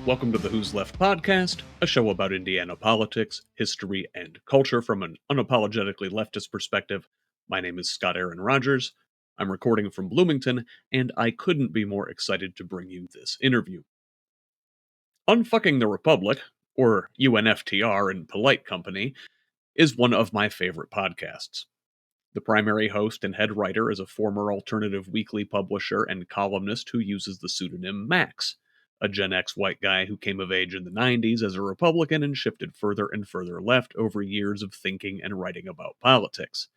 Welcome to the Who's Left podcast, a show about Indiana politics, history, and culture from an unapologetically leftist perspective. My name is Scott Aaron Rogers. I'm recording from Bloomington, and I couldn't be more excited to bring you this interview. Unfucking the Republic, or UNFTR in polite company, is one of my favorite podcasts. The primary host and head writer is a former alternative weekly publisher and columnist who uses the pseudonym Max, a Gen X white guy who came of age in the 90s as a Republican and shifted further and further left over years of thinking and writing about politics.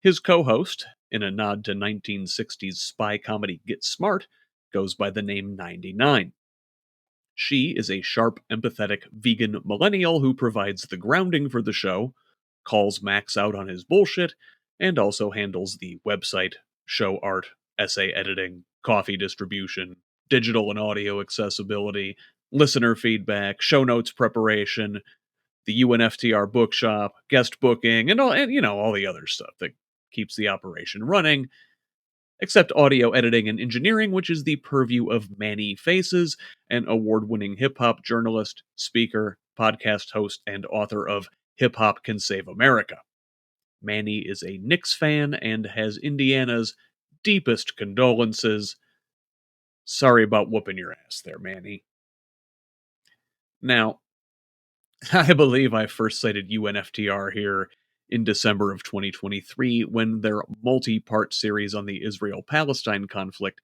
His co host, in a nod to 1960s spy comedy Get Smart, goes by the name 99. She is a sharp, empathetic vegan millennial who provides the grounding for the show, calls Max out on his bullshit, and also handles the website, show art, essay editing, coffee distribution, digital and audio accessibility, listener feedback, show notes preparation, the UNFTR bookshop, guest booking, and all the other stuff that keeps the operation running, except audio editing and engineering, which is the purview of Manny Faces, an award-winning hip-hop journalist, speaker, podcast host, and author of Hip Hop Can Save America. Manny is a Knicks fan and has Indiana's deepest condolences. Sorry about whooping your ass there, Manny. Now, I believe I first cited UNFTR here in December of 2023 when their multi-part series on the Israel-Palestine conflict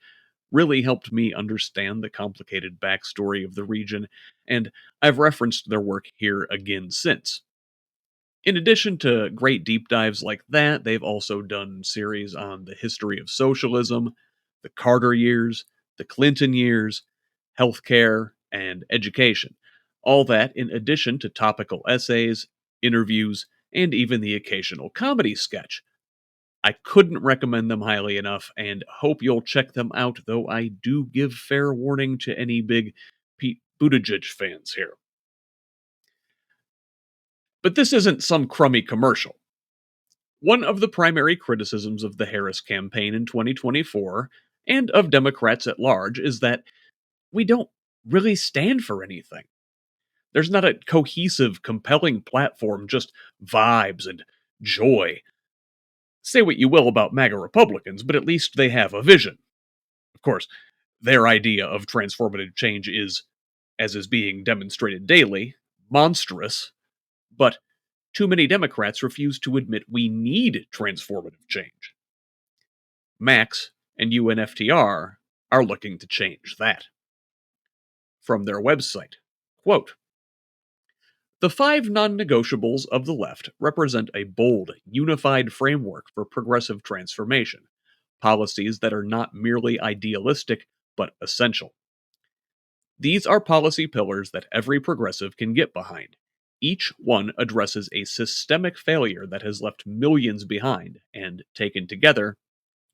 really helped me understand the complicated backstory of the region, and I've referenced their work here again since. In addition to great deep dives like that, they've also done series on the history of socialism, the Carter years, the Clinton years, healthcare, and education. All that in addition to topical essays, interviews, and even the occasional comedy sketch. I couldn't recommend them highly enough and hope you'll check them out, though I do give fair warning to any big Pete Buttigieg fans here. But this isn't some crummy commercial. One of the primary criticisms of the Harris campaign in 2024, and of Democrats at large, is that we don't really stand for anything. There's not a cohesive, compelling platform, just vibes and joy. Say what you will about MAGA Republicans, but at least they have a vision. Of course, their idea of transformative change is, as is being demonstrated daily, monstrous, but too many Democrats refuse to admit we need transformative change. Max and UNFTR are looking to change that. From their website, quote, "The five non-negotiables of the left represent a bold, unified framework for progressive transformation, policies that are not merely idealistic, but essential. These are policy pillars that every progressive can get behind. Each one addresses a systemic failure that has left millions behind, and taken together,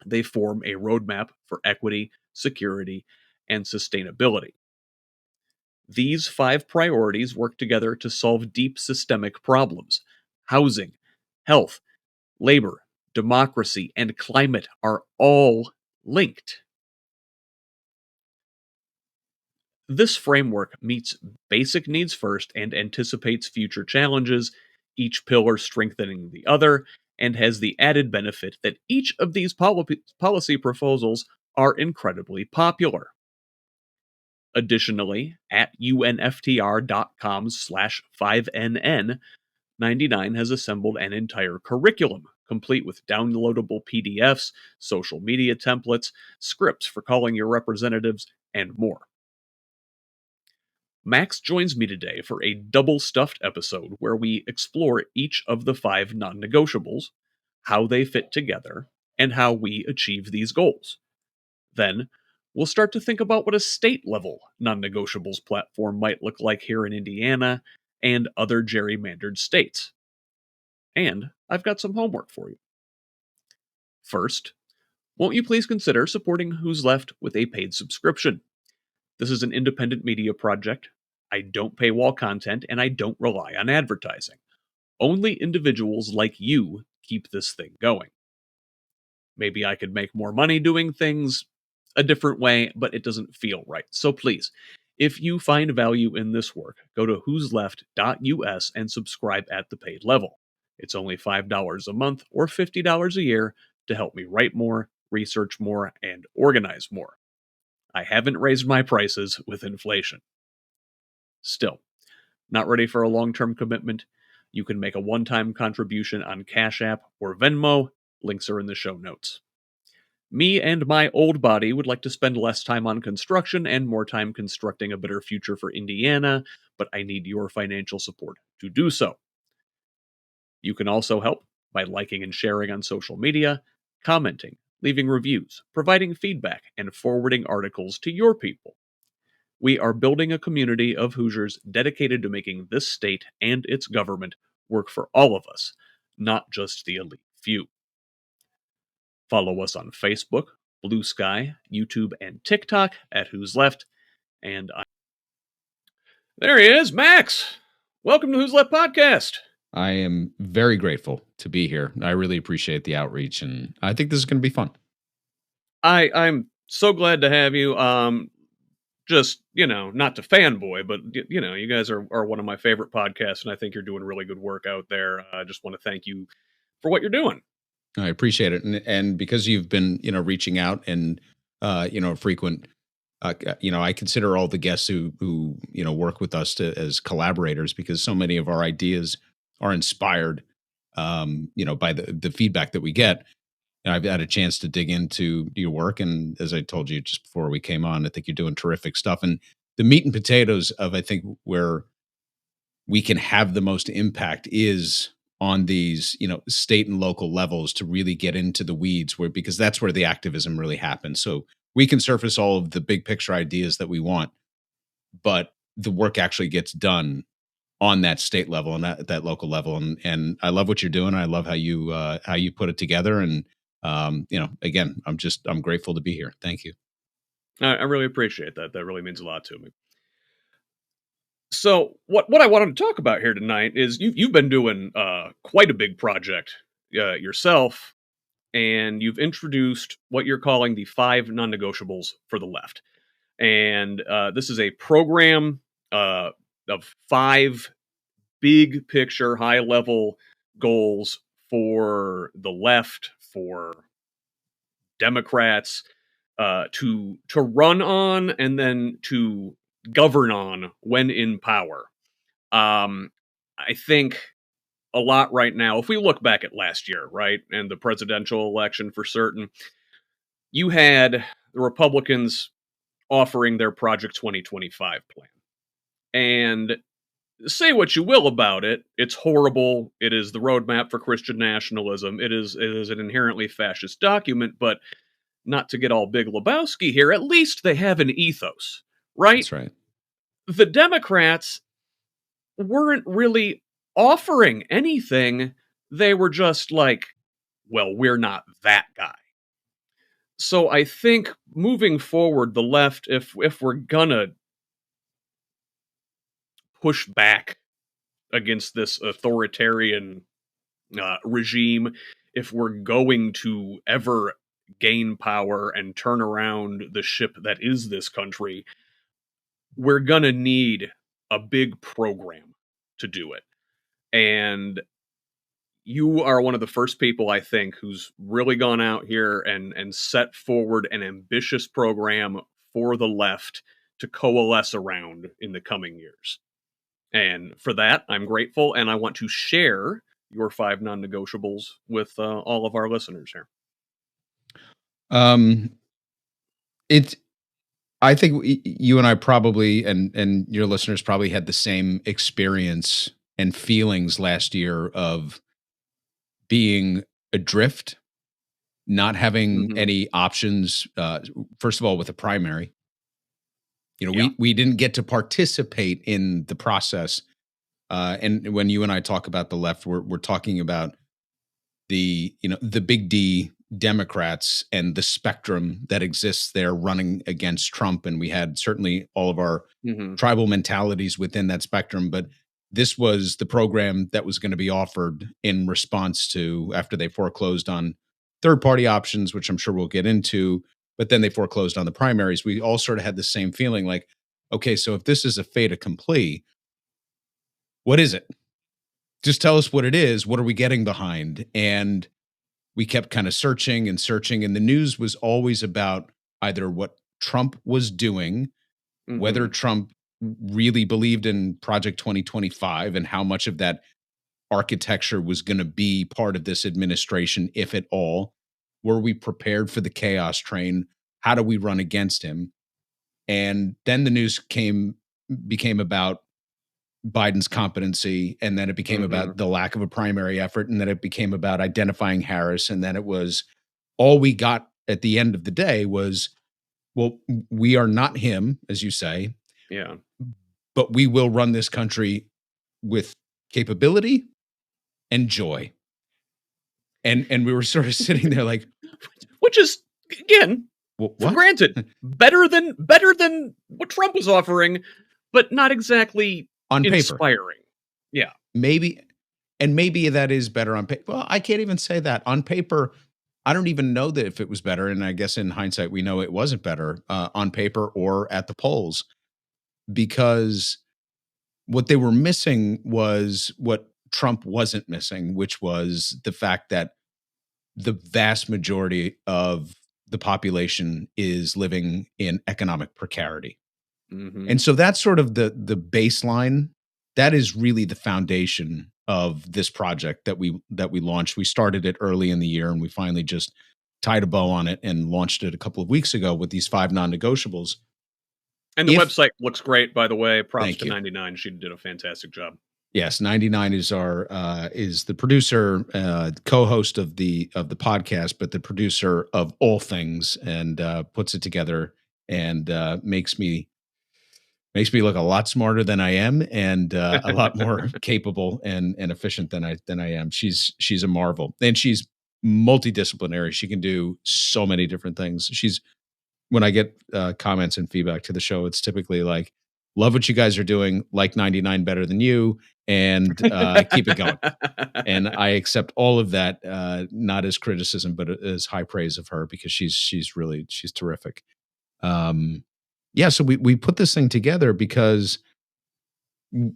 they form a roadmap for equity, security, and sustainability. These five priorities work together to solve deep systemic problems. Housing, health, labor, democracy, and climate are all linked. This framework meets basic needs first and anticipates future challenges, each pillar strengthening the other, and has the added benefit that each of these policy proposals are incredibly popular. Additionally, at unftr.com/5nn, 99 has assembled an entire curriculum, complete with downloadable PDFs, social media templates, scripts for calling your representatives, and more. Max joins me today for a double stuffed episode where we explore each of the five non negotiables, how they fit together, and how we achieve these goals. Then, we'll start to think about what a state level non negotiables platform might look like here in Indiana and other gerrymandered states. And I've got some homework for you. First, won't you please consider supporting Who's Left with a paid subscription? This is an independent media project. I don't paywall content, and I don't rely on advertising. Only individuals like you keep this thing going. Maybe I could make more money doing things a different way, but it doesn't feel right. So please, If you find value in this work, go to whosleft.us and subscribe at the paid level. It's only $5 a month or $50 a year to help me write more, research more, and organize more. I haven't raised my prices with inflation. Still, not ready for a long term commitment? You can make a one time contribution on Cash App or Venmo. Links are in the show notes. Me and my old body would like to spend less time on construction and more time constructing a better future for Indiana, but I need your financial support to do so. You can also help by liking and sharing on social media, commenting, leaving reviews, providing feedback, and forwarding articles to your people. We are building a community of Hoosiers dedicated to making this state and its government work for all of us, not just the elite few. Follow us on Facebook, Blue Sky, YouTube, and TikTok at Who's Left. And there he is, Max. Welcome to Who's Left Podcast. I am very grateful to be here. I really appreciate the outreach, and I think this is going to be fun. I'm so glad to have you. Just, not to fanboy, but, you guys are one of my favorite podcasts, and I think you're doing really good work out there. I just want to thank you for what you're doing. I appreciate it. And because you've been, reaching out and, frequent, I consider all the guests who work with us as collaborators, because so many of our ideas are inspired, by the feedback that we get. And I've had a chance to dig into your work. And as I told you just before we came on, I think you're doing terrific stuff. And the meat and potatoes of, I think, where we can have the most impact is on these, state and local levels, to really get into the weeds, because that's where the activism really happens. So we can surface all of the big picture ideas that we want, but the work actually gets done on that state level and that local level. And I love what you're doing. I love how you put it together. And again, I'm grateful to be here. Thank you. I really appreciate that. That really means a lot to me. So what I wanted to talk about here tonight is you've been doing quite a big project yourself, and you've introduced what you're calling the 5 non-negotiables for the left. And this is a program of 5 big picture, high level goals for the left, for Democrats, to run on and then to govern on when in power. I think a lot right now, if we look back at last year, right, and the presidential election for certain, you had the Republicans offering their Project 2025 plan. And say what you will about it, it's horrible. It is the roadmap for Christian nationalism. It is an inherently fascist document, but not to get all Big Lebowski here, at least they have an ethos, right? That's right. The Democrats weren't really offering anything. They were just like, well, we're not that guy. So I think moving forward, the left, if we're gonna push back against this authoritarian regime, if we're going to ever gain power and turn around the ship that is this country, we're gonna need a big program to do it. And you are one of the first people, I think, who's really gone out here and set forward an ambitious program for the left to coalesce around in the coming years. And for that, I'm grateful, and I want to share your 5 non-negotiables with all of our listeners here. I think you and I probably, and your listeners probably had the same experience and feelings last year of being adrift, not having any options. First of all, with the primary, we didn't get to participate in the process. And when you and I talk about the left, we're talking about the big D Democrats and the spectrum that exists there running against Trump. And we had certainly all of our tribal mentalities within that spectrum. But this was the program that was going to be offered in response to, after they foreclosed on third party options, which I'm sure we'll get into, but then they foreclosed on the primaries. We all sort of had the same feeling like, okay, so if this is a fait accompli, what is it? Just tell us what it is. What are we getting behind? And we kept kind of searching and searching. And the news was always about either what Trump was doing, whether Mhm. Trump really believed in Project 2025 and how much of that architecture was going to be part of this administration, if at all. Were we prepared for the chaos train? How do we run against him? And then the news became about Biden's competency, and then it became Mhm. about the lack of a primary effort, and then it became about identifying Harris, and then it was all we got at the end of the day was, well, we are not him, as you say, Yeah. but we will run this country with capability and joy. And we were sort of sitting there like, Which is, again, for What?" granted, better than what Trump was offering, but not exactly On paper. inspiring. Yeah. Maybe, and maybe that is better on paper. Well, I can't even say that. On paper, I don't even know that if it was better, and I guess in hindsight, we know it wasn't better, on paper or at the polls, because what they were missing was what Trump wasn't missing, which was the fact that the vast majority of the population is living in economic precarity. And Mhm. so that's sort of the baseline. That is really the foundation of this project that we launched. We started it early in the year, and we finally just tied a bow on it and launched it a couple of weeks ago with these 5 non-negotiables. And the If website looks great, by the way. Props Thank to you. 99. She did a fantastic job. Yes, 99 is our is the producer, co-host of the podcast, but the producer of all things, and puts it together, and makes me look a lot smarter than I am, and a lot more capable and efficient than I am. She's a marvel, and she's multidisciplinary. She can do so many different things. She's When I get comments and feedback to the show, it's typically like, "Love what you guys are doing. Like 99 better than you, and keep it going." And I accept all of that, not as criticism, but as high praise of her, because she's terrific. Um, yeah, so we put this thing together because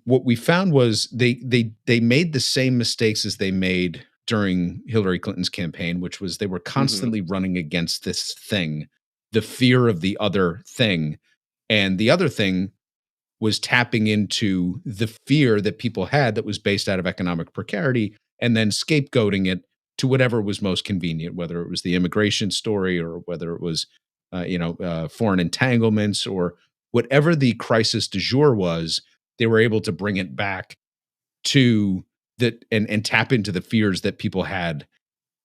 what we found was they made the same mistakes as they made during Hillary Clinton's campaign, which was they were Mhm. constantly running against this thing, the fear of the other thing. And the other thing was tapping into the fear that people had that was based out of economic precarity, and then scapegoating it to whatever was most convenient, whether it was the immigration story, or whether it was foreign entanglements, or whatever the crisis du jour was. They were able to bring it back to that, and tap into the fears that people had.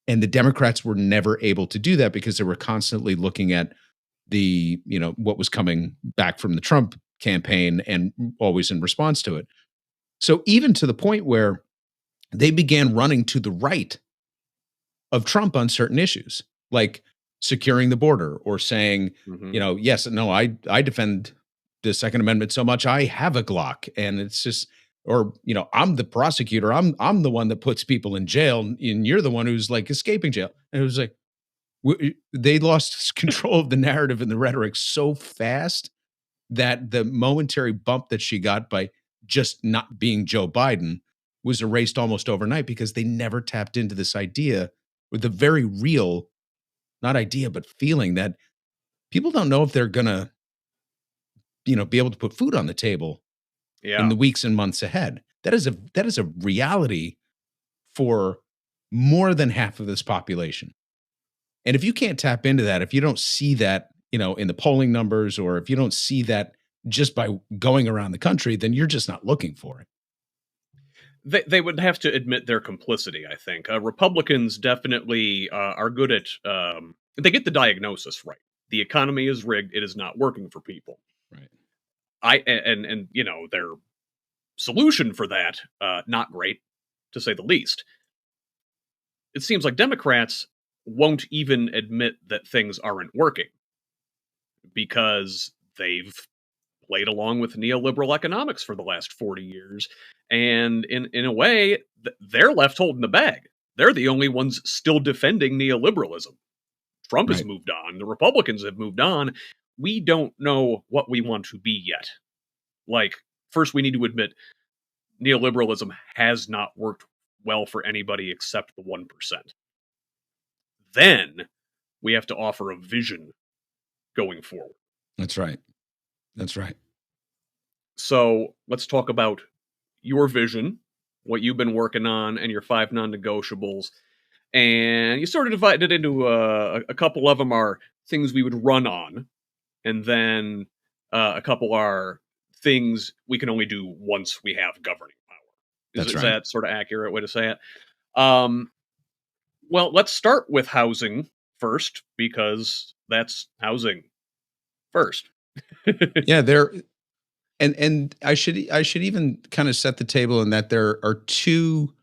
And the Democrats were never able to do that because they were constantly looking at what was coming back from the Trump campaign, and always in response to it. So even to the point where they began running to the right of Trump on certain issues, like securing the border, or saying, Mhm. yes, no, I defend the Second Amendment so much I have a Glock, and it's just, or I'm the prosecutor, I'm the one that puts people in jail, and you're the one who's like escaping jail. And it was like, they lost control of the narrative and the rhetoric so fast that the momentary bump that she got by just not being Joe Biden was erased almost overnight, because they never tapped into this idea, with the very real, not idea, but feeling that people don't know if they're going to, be able to put food on the table in Yeah. the weeks and months ahead. That is a reality for more than half of this population. And if you can't tap into that, if you don't see that, in the polling numbers, or if you don't see that just by going around the country, then you're just not looking for it. They would have to admit their complicity, I think. Republicans definitely are good at, they get the diagnosis right. The economy is rigged. It is not working for people. Right. And their solution for that, not great, to say the least. It seems like Democrats won't even admit that things aren't working because they've played along with neoliberal economics for the last 40 years. And in a way, they're left holding the bag. They're the only ones still defending neoliberalism. Trump has Right. moved on. The Republicans have moved on. we don't know what we want to be yet. Like, first, we need to admit neoliberalism has not worked well for anybody except the 1%. Then we have to offer a vision going forward. That's right. That's right. So let's talk about your vision, what you've been working on, and your 5 non-negotiables. And you sort of divided it into a couple of them are things we would run on, and then a couple are things we can only do once we have governing power. That's Is right. that sort of accurate way to say it? Um, well, let's start with housing first because that's housing first. Yeah, and I should even kind of set the table in that there are two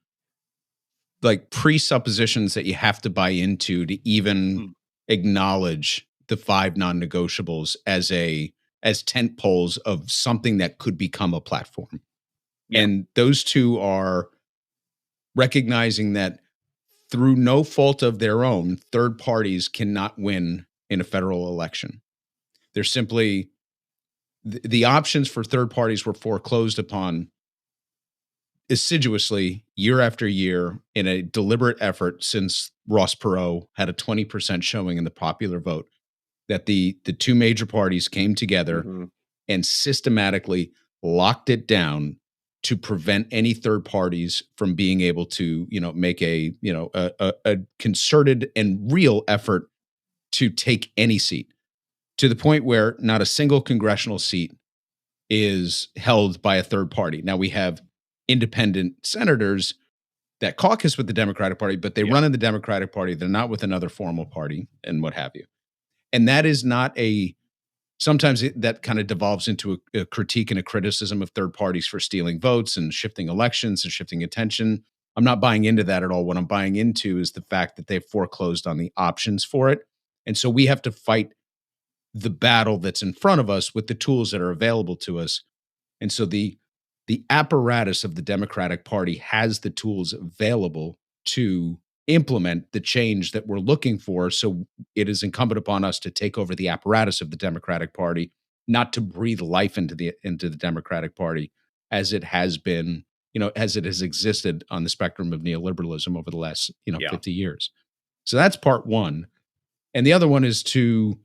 like presuppositions that you have to buy into to even Mm, acknowledge the five non-negotiables as tent poles of something that could become a platform. yeah, And those two are recognizing that through no fault of their own, third parties cannot win in a federal election. They're simply the options for third parties were foreclosed upon assiduously year after year in a deliberate effort since Ross Perot had a 20% showing in the popular vote that the two major parties came together hmm, and systematically locked it down to prevent any third parties from being able to make a concerted and real effort to take any seat, to the point where not a single congressional seat is held by a third party. Now we have independent senators that caucus with the Democratic Party, but they yeah, run in the Democratic Party. They're not with another formal party and what have you. And that is not a sometimes that kind of devolves into a critique and a criticism of third parties for stealing votes and shifting elections and shifting attention. I'm not buying into that at all. What I'm buying into is the fact that they've foreclosed on the options for it. And so we have to fight the battle that's in front of us with the tools that are available to us. And so the apparatus of the Democratic Party has the tools available to implement the change that we're looking for. So it is incumbent upon us to take over the apparatus of the Democratic Party, not to breathe life into the Democratic Party as it has been, as it has existed on the spectrum of neoliberalism over the last, yeah, 50 years. So that's part one. And the other one is to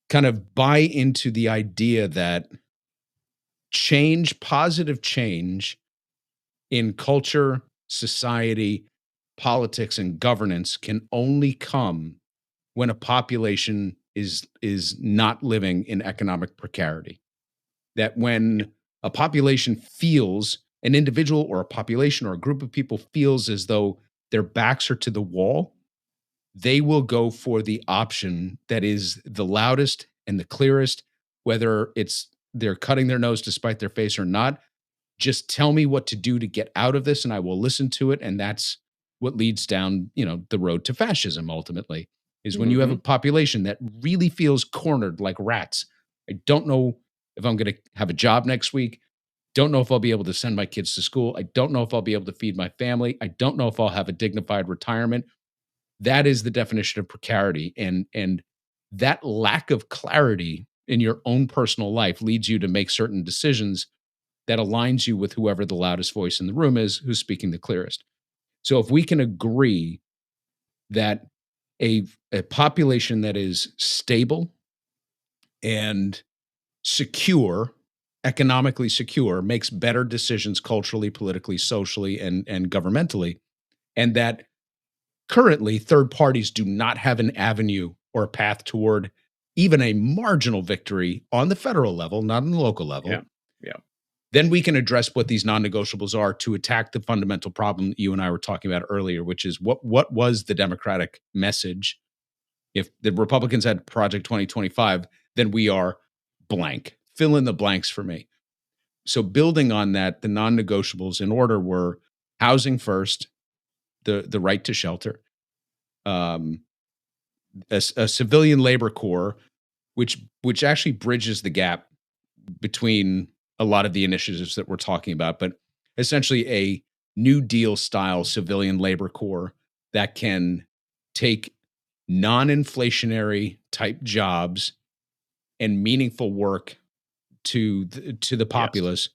kind of buy into the idea that change, positive change in culture, society, politics, and governance can only come when a population is not living in economic precarity. That yeah, when a population feels an individual or a population or a group of people feels as though their backs are to the wall, they will go for the option that is the loudest and the clearest, whether it's they're cutting their nose to spite their face or not. Just tell me what to do to get out of this and I will listen to it. And that's what leads down, the road to fascism ultimately, is when you have a hmm, population that really feels cornered like rats. I don't know if I'm going to have a job next week. Don't know if I'll be able to send my kids to school. I don't know if I'll be able to feed my family. I don't know if I'll have a dignified retirement. That is the definition of precarity. And that lack of clarity in your own personal life leads you to make certain decisions that aligns you with whoever the loudest voice in the room is who's speaking the clearest. So if we can agree that a population that is stable and secure, economically secure, makes better decisions culturally, politically, socially, and governmentally, and that currently third parties do not have an avenue or a path toward even a marginal victory on the federal level, not on the local yeah, level, yeah, then we can address what these non-negotiables are to attack the fundamental problem that you and I were talking about earlier, which is what was the Democratic message? If the Republicans had Project 2025, then we are blank. Fill in the blanks for me. So building on that, the non-negotiables in order were housing first, the right to shelter, um, a civilian labor corps, which actually bridges the gap between a lot of the initiatives that we're talking about, but essentially a New Deal style civilian labor corps that can take non inflationary type jobs and meaningful work to the Yes. populace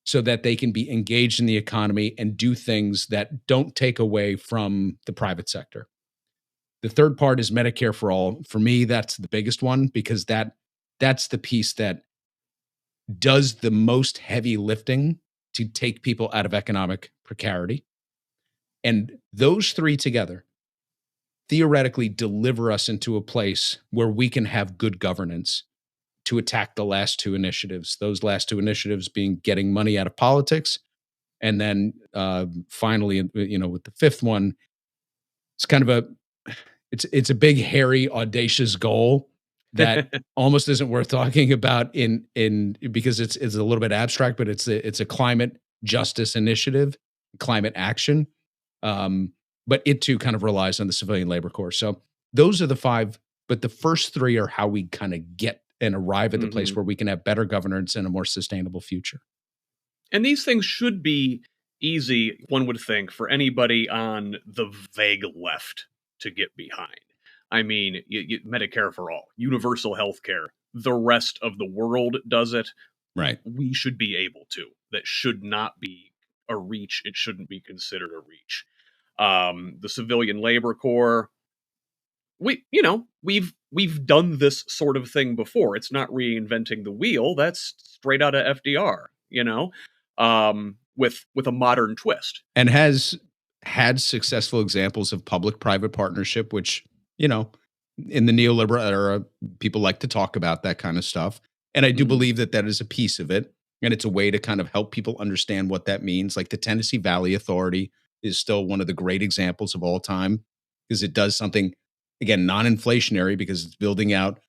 so that they can be engaged in the economy and do things that don't take away from the private sector. The third part is Medicare for all. For me, that's the biggest one because that's the piece that does the most heavy lifting to take people out of economic precarity. And those three together theoretically deliver us into a place where we can have good governance to attack the last two initiatives. Those last two initiatives being getting money out of politics, and then finally, with the fifth one, it's kind of it's a big, hairy, audacious goal that almost isn't worth talking about in because it's a little bit abstract, but it's a climate justice initiative, climate action. Um, but it too kind of relies on the civilian labor corps. So those are the five, but the first three are how we kind of get and arrive at the place Hmm. where we can have better governance and a more sustainable future. And these things should be easy, one would think, for anybody on the vague left to get behind. I mean, Medicare for all, universal health care. The rest of the world does it. Right. We should be able to. That should not be a reach. It shouldn't be considered a reach. The civilian labor corps, we've done this sort of thing before. It's not reinventing the wheel. That's straight out of FDR, with a modern twist. And has had successful examples of public private partnership, which, you know, in the neoliberal era, people like to talk about that kind of stuff. And I do Hmm. believe that that is a piece of it. And it's a way to kind of help people understand what that means. Like the Tennessee Valley Authority is still one of the great examples of all time because it does something, again, non inflationary because it's building out,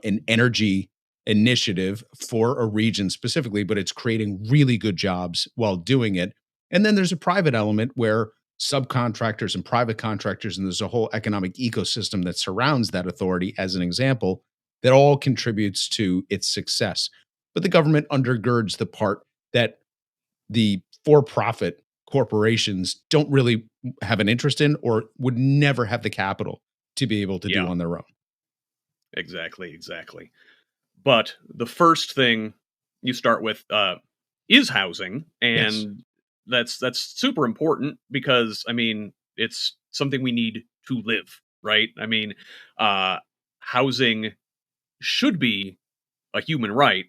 an energy initiative for a region specifically, but it's creating really good jobs while doing it. And then there's a private element where subcontractors and private contractors, and there's a whole economic ecosystem that surrounds that authority, as an example, that all contributes to its success. But the government undergirds the part that the for profit corporations don't really have an interest in or would never have the capital to be able to do Yeah, on their own. exactly. But the first thing you start with is housing, Yes. and that's super important because I mean it's something we need to live, right? I mean, uh, housing should be a human right.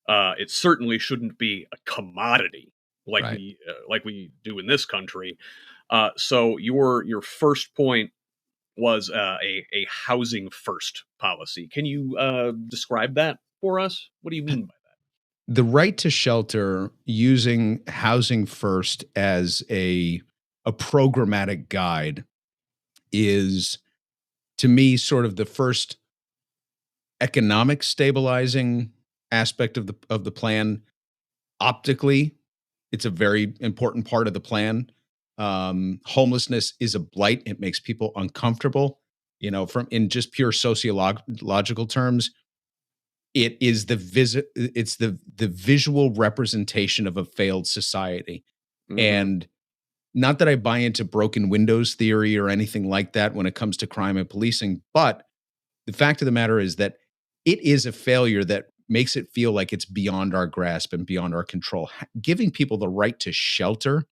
It certainly shouldn't be a commodity Right. like we do in this country. So your first point was a housing first policy. Can you describe that for us? What do you mean by The right to shelter using housing first as a programmatic guide is to me sort of the first economic stabilizing aspect of the plan. Optically, it's a very important part of the plan. Homelessness is a blight. It makes people uncomfortable. From in just pure sociological terms, it is it's the visual representation of a failed society. that? Hmm. And not that I buy into broken windows theory or anything like that when it comes to crime and policing, but the fact of the matter is that it is a failure that makes it feel like it's beyond our grasp and beyond our control. Giving people the right to shelter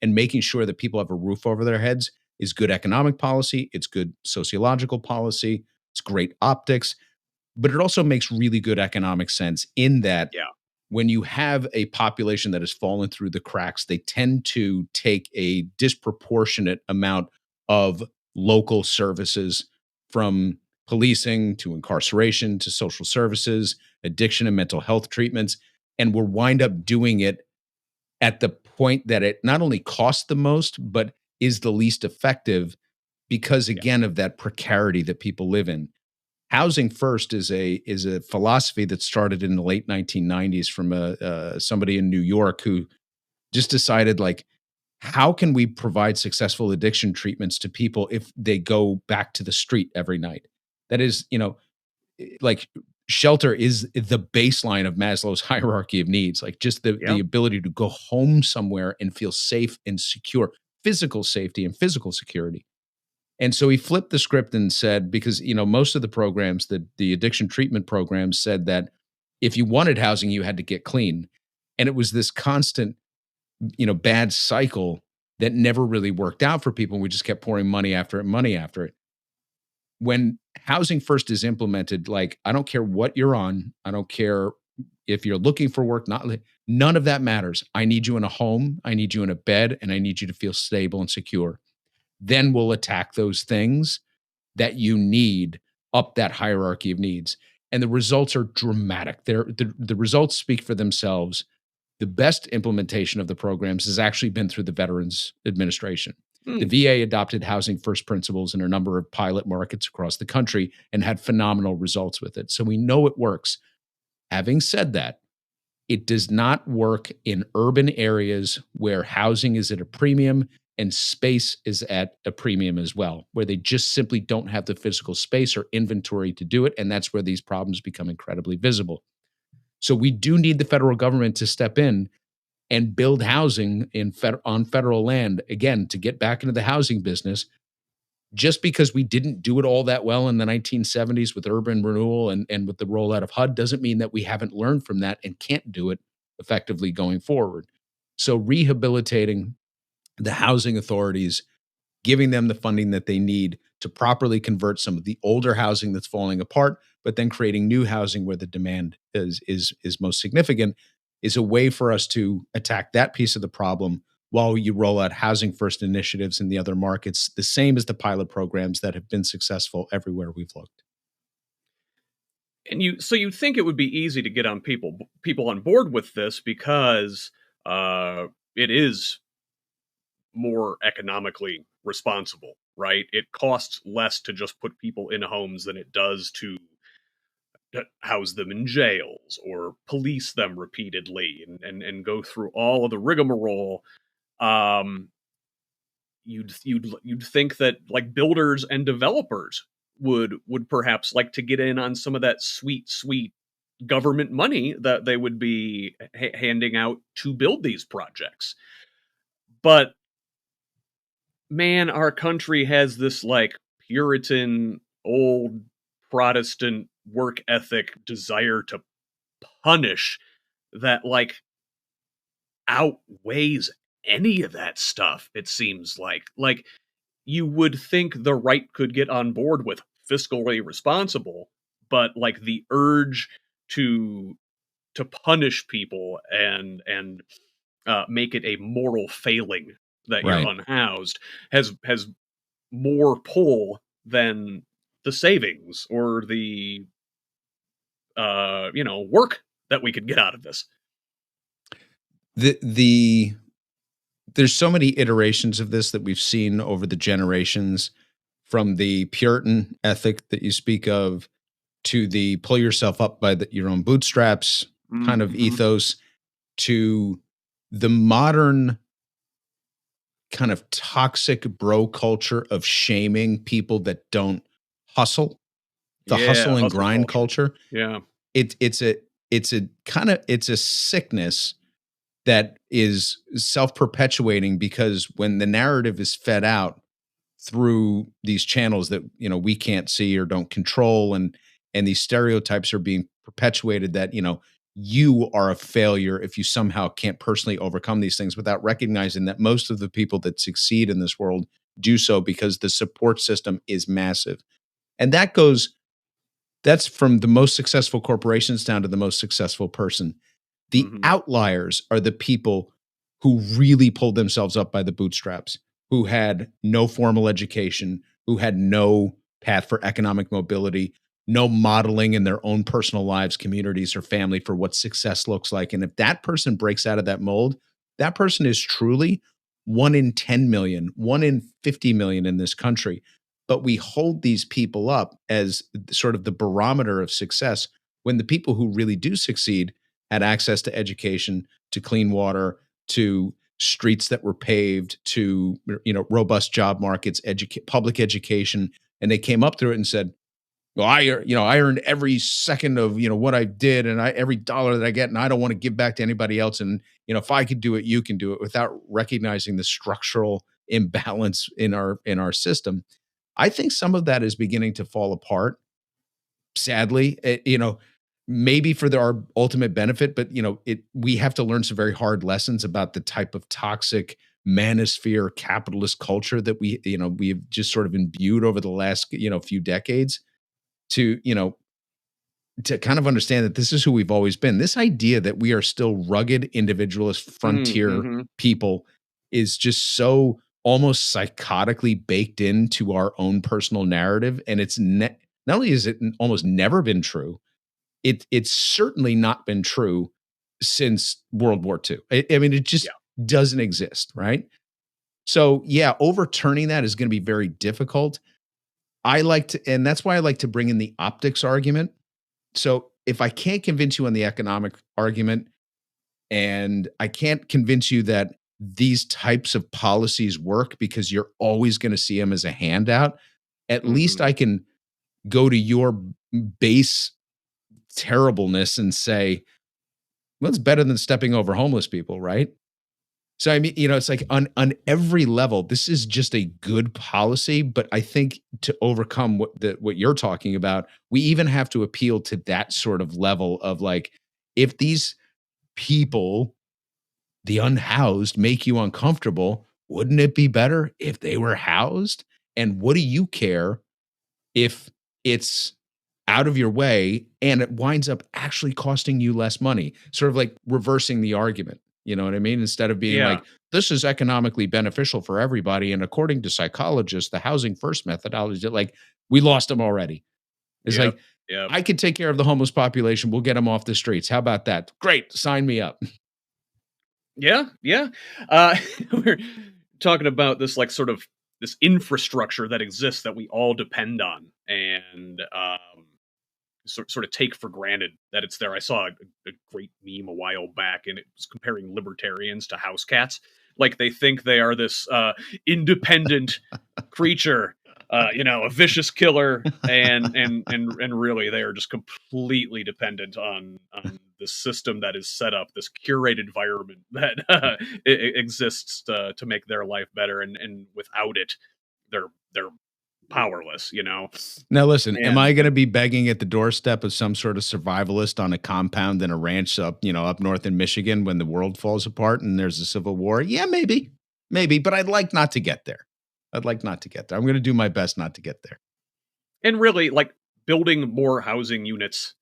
and making sure that people have a roof over their heads is good economic policy. It's good sociological policy. It's great optics, but it also makes really good economic sense in that Yeah, when you have a population that has fallen through the cracks, they tend to take a disproportionate amount of local services from policing to incarceration to social services, addiction and mental health treatments. And we'll wind up doing it at the point that it not only costs the most, but is the least effective because, yeah, again, of that precarity that people live in. Housing first is a philosophy that started in the late 1990s from somebody in New York who just decided, like, how can we provide successful addiction treatments to people if they go back to the street every night? That is, like, shelter is the baseline of Maslow's hierarchy of needs, like just the yeah. ability to go home somewhere and feel safe and secure, physical safety and physical security. And so he flipped the script and said, because most of the programs, the addiction treatment programs, said that if you wanted housing, you had to get clean, and it was this constant, bad cycle that never really worked out for people. We just kept pouring money after it, money after it. When housing first is implemented, like, I don't care what you're on, I don't care if you're looking for work, none of that matters. I need you in a home, I need you in a bed, and I need you to feel stable and secure. Then we'll attack those things that you need up that hierarchy of needs. And the results are dramatic. The results speak for themselves. The best implementation of the programs has actually been through the Veterans Administration. The Hmm. VA adopted housing first principles in a number of pilot markets across the country and had phenomenal results with it. So we know it works. Having said that, it does not work in urban areas where housing is at a premium and space is at a premium as well, where they just simply don't have the physical space or inventory to do it. And that's where these problems become incredibly visible. So we do need the federal government to step in and build housing on federal land, again, to get back into the housing business. Just because we didn't do it all that well in the 1970s with urban renewal and with the rollout of HUD doesn't mean that we haven't learned from that and can't do it effectively going forward. So rehabilitating the housing authorities, giving them the funding that they need to properly convert some of the older housing that's falling apart, but then creating new housing where the demand is most significant, is a way for us to attack that piece of the problem while you roll out housing first initiatives in the other markets, the same as the pilot programs that have been successful everywhere we've looked. And you think it would be easy to get on people on board with this because it is more economically responsible, right? It costs less to just put people in homes than it does to house them in jails or police them repeatedly and go through all of the rigmarole. Um, you'd think that like builders and developers would perhaps like to get in on some of that sweet government money that they would be handing out to build these projects. But man, our country has this like Puritan, old Protestant work ethic desire to punish that like outweighs any of that stuff, it seems like you would think the right could get on board with fiscally responsible, but like the urge to punish people and make it a moral failing that you're Right. unhoused has more pull than the savings or the work that we could get out of this. The there's so many iterations of this that we've seen over the generations, from the Puritan ethic that you speak of to the pull yourself up by your own bootstraps kind of Mhm. ethos, to the modern kind of toxic bro culture of shaming people that don't hustle, the Yeah, hustle and hustle grind culture. culture. Yeah. It's a sickness that is self-perpetuating, because when the narrative is fed out through these channels that we can't see or don't control, and these stereotypes are being perpetuated, that you are a failure if you somehow can't personally overcome these things, without recognizing that most of the people that succeed in this world do so because the support system is massive. And that's from the most successful corporations down to the most successful person. The Mhm. outliers are the people who really pulled themselves up by the bootstraps, who had no formal education, who had no path for economic mobility, no modeling in their own personal lives, communities, or family for what success looks like. And if that person breaks out of that mold, that person is truly one in 10 million, one in 50 million in this country. But we hold these people up as sort of the barometer of success, when the people who really do succeed had access to education, to clean water, to streets that were paved, to robust job markets, public education, and they came up through it and said, "Well, I earned every second of what I did, and every dollar that I get, and I don't want to give back to anybody else. And if I could do it, you can do it," without recognizing the structural imbalance in our system. I think some of that is beginning to fall apart, sadly. Maybe for our ultimate benefit, but we have to learn some very hard lessons about the type of toxic manosphere capitalist culture that we've just sort of imbued over the last few decades to kind of understand that this is who we've always been. This idea that we are still rugged individualist frontier Mm-hmm. people is just so almost psychotically baked into our own personal narrative, and not only is it almost never been true, it's certainly not been true since World War II. I mean, it just Yeah. doesn't exist, right? So yeah, overturning that is going to be very difficult. And that's why I like to bring in the optics argument. So if I can't convince you on the economic argument, and I can't convince you that these types of policies work because you're always going to see them as a handout, at least Mm-hmm. I can go to your base terribleness and say, well, it's better than stepping over homeless people, right? So I mean, it's like on every level, this is just a good policy. But I think to overcome what you're talking about, we even have to appeal to that sort of level of like, if these people, the unhoused, make you uncomfortable, wouldn't it be better if they were housed? And what do you care if it's out of your way and it winds up actually costing you less money? Sort of like reversing the argument. You know what I mean? Instead of being Yeah. like, this is economically beneficial for everybody. And according to psychologists, the housing first methodology, like, we lost them already. It's Yep. like, Yep. I could take care of the homeless population. We'll get them off the streets. How about that? Great. Sign me up. Yeah. Yeah. Uh, we're talking about this, like, sort of this infrastructure that exists that we all depend on, and sort of take for granted that it's there. I saw a great meme a while back, and it was comparing libertarians to house cats. Like, they think they are this independent creature, a vicious killer, and really they are just completely dependent on the system that is set up, this curated environment that exists to make their life better, and without it, they're powerless. Now, listen, am I And going to be begging at the doorstep of some sort of survivalist on a compound in a ranch up north in Michigan when the world falls apart and there's a civil war? Yeah, maybe, but I'd like not to get there. I'd like not to get there. I'm going to do my best not to get there. and really, like, building more housing units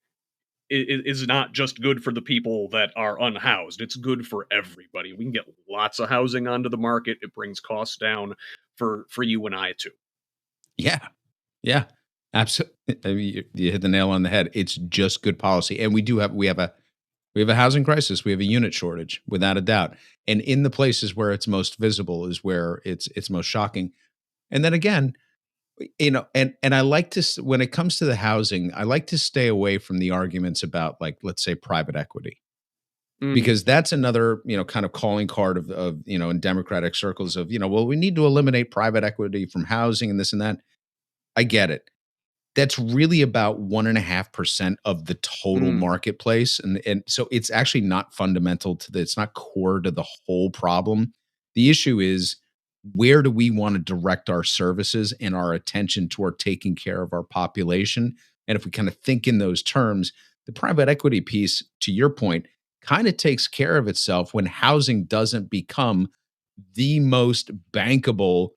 is not just good for the people that are unhoused. It's good for everybody. We can get lots of housing onto the market. It brings costs down for you and I too. Yeah, yeah, absolutely. I mean, you hit the nail on the head. It's just good policy, and we have a housing crisis. We have a unit shortage, without a doubt. And in the places where it's most visible is where it's most shocking. And then again, and I like to when it comes to the housing, I like to stay away from the arguments about, like, let's say, private equity, Hmm. because that's another kind of calling card of in democratic circles of, well, we need to eliminate private equity from housing and this and that. I get it. That's really about 1.5% of the total Mm. marketplace, and so it's actually not fundamental it's not core to the whole problem. The issue is, where do we want to direct our services and our attention toward taking care of our population? And if we kind of think in those terms, the private equity piece, to your point, kind of takes care of itself when housing doesn't become the most bankable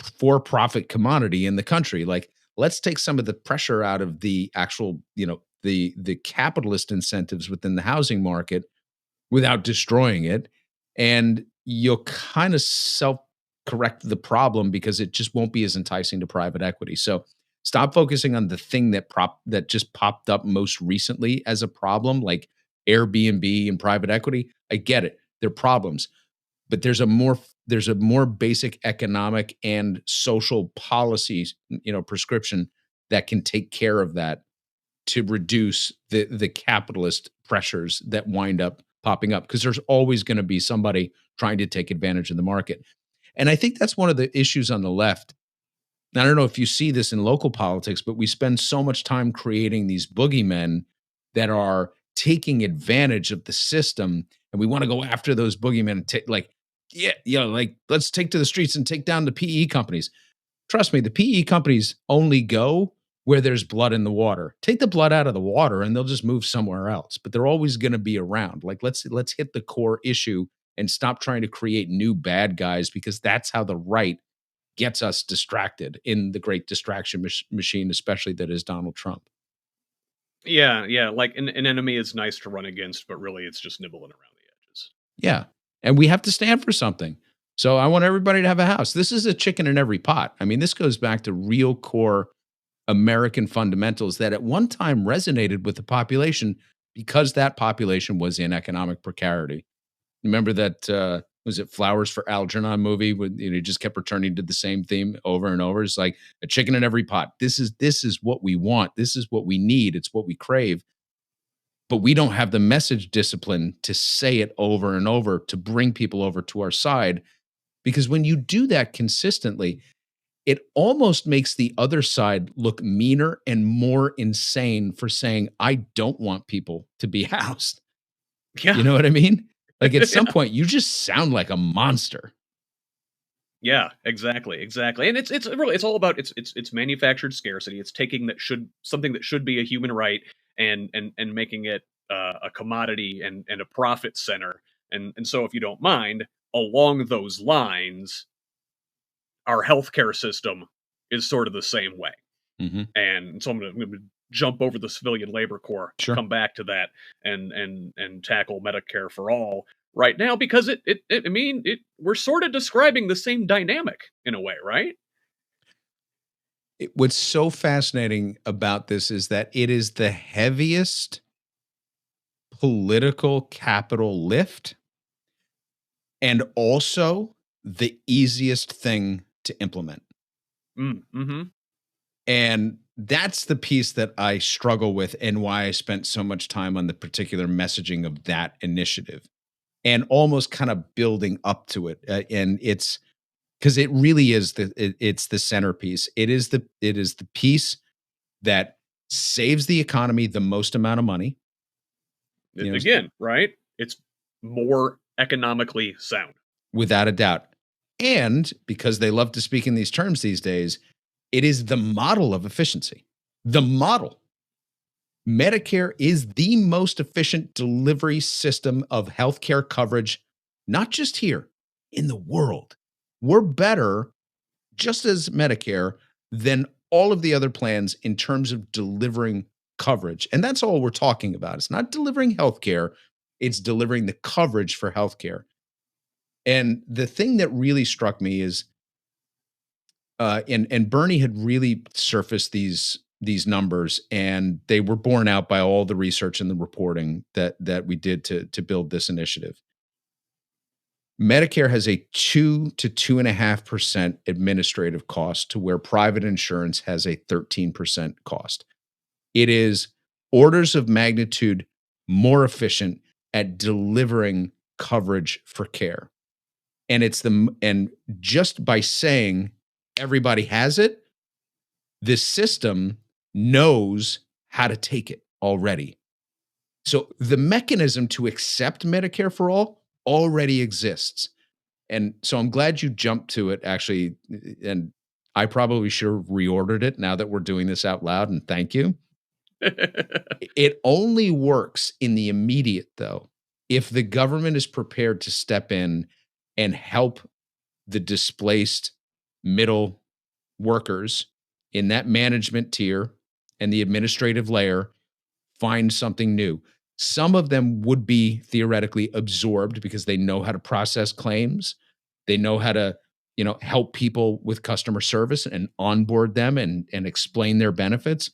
for-profit commodity in the country. Like, let's take some of the pressure out of the actual, the capitalist incentives within the housing market without destroying it, and you'll kind of self-correct the problem because it just won't be as enticing to private equity. So stop focusing on the thing that just popped up most recently as a problem, like Airbnb and private equity. I get it. They're problems, but there's a more basic economic and social policies, prescription that can take care of that, to reduce the capitalist pressures that wind up popping up, because there's always going to be somebody trying to take advantage of the market. And I think that's one of the issues on the left. I don't know if you see this in local politics, but we spend so much time creating these boogeymen that are taking advantage of the system, and we want to go after those boogeymen and take, like, yeah, like, let's take to the streets and take down the PE companies. Trust me, the PE companies only go where there's blood in the water. Take the blood out of the water and they'll just move somewhere else, but they're always going to be around. Like let's hit the core issue and stop trying to create new bad guys, because that's how the right gets us distracted in the great distraction machine, especially that is Donald Trump. Yeah, yeah, like an enemy is nice to run against, but really it's just nibbling around the edges. Yeah. And we have to stand for something. So I want everybody to have a house. This is a chicken in every pot. I mean, this goes back to real core American fundamentals that at one time resonated with the population because that population was in economic precarity. Remember that was it Flowers for Algernon movie when just kept returning to the same theme over and over. It's like a chicken in every pot. This is what we want. This is what we need. It's what we crave. But we don't have the message discipline to say it over and over to bring people over to our side, because when you do that consistently, it almost makes the other side look meaner and more insane for saying, I don't want people to be housed. You Yeah. know what I mean? Like at some Yeah. point, you just sound like a monster. Yeah, exactly, exactly. And it's really it's all about it's manufactured scarcity. It's taking something that should be a human right and making it a commodity and a profit center. And so if you don't mind, along those lines, our healthcare system is sort of the same way. Hmm. And so I'm gonna jump over the civilian labor corps, Sure. come back to that, and tackle Medicare for all right now because I mean we're sort of describing the same dynamic in a way, right? What's so fascinating about this is that it is the heaviest political capital lift and also the easiest thing to implement. Mm-hmm. And that's the piece that I struggle with and why I spent so much time on the particular messaging of that initiative and almost kind of building up to it. And it's because it really is it's the centerpiece. It is the piece that saves the economy the most amount of money. You know, Again, right? It's more economically sound. without a doubt. And because they love to speak in these terms these days, it is the model of efficiency. The model. Medicare is the most efficient delivery system of healthcare coverage, not just here, in the world. We're better, just as Medicare, than all of the other plans in terms of delivering coverage. And that's all we're talking about. It's not delivering healthcare, it's delivering the coverage for healthcare. And the thing that really struck me is, and Bernie had really surfaced these numbers, and they were borne out by all the research and the reporting that we did to build this initiative. Medicare has a 2 to 2.5% administrative cost, to where private insurance has a 13% cost. It is orders of magnitude more efficient at delivering coverage for care. And just by saying everybody has it, the system knows how to take it already. So the mechanism to accept Medicare for all already exists. And so I'm glad you jumped to it, actually. And I probably should have reordered it now that we're doing this out loud. And thank you. It only works in the immediate, though, if the government is prepared to step in and help the displaced middle workers in that management tier and the administrative layer find something new. Some of them would be theoretically absorbed because they know how to process claims. They know how to, help people with customer service and onboard them and explain their benefits.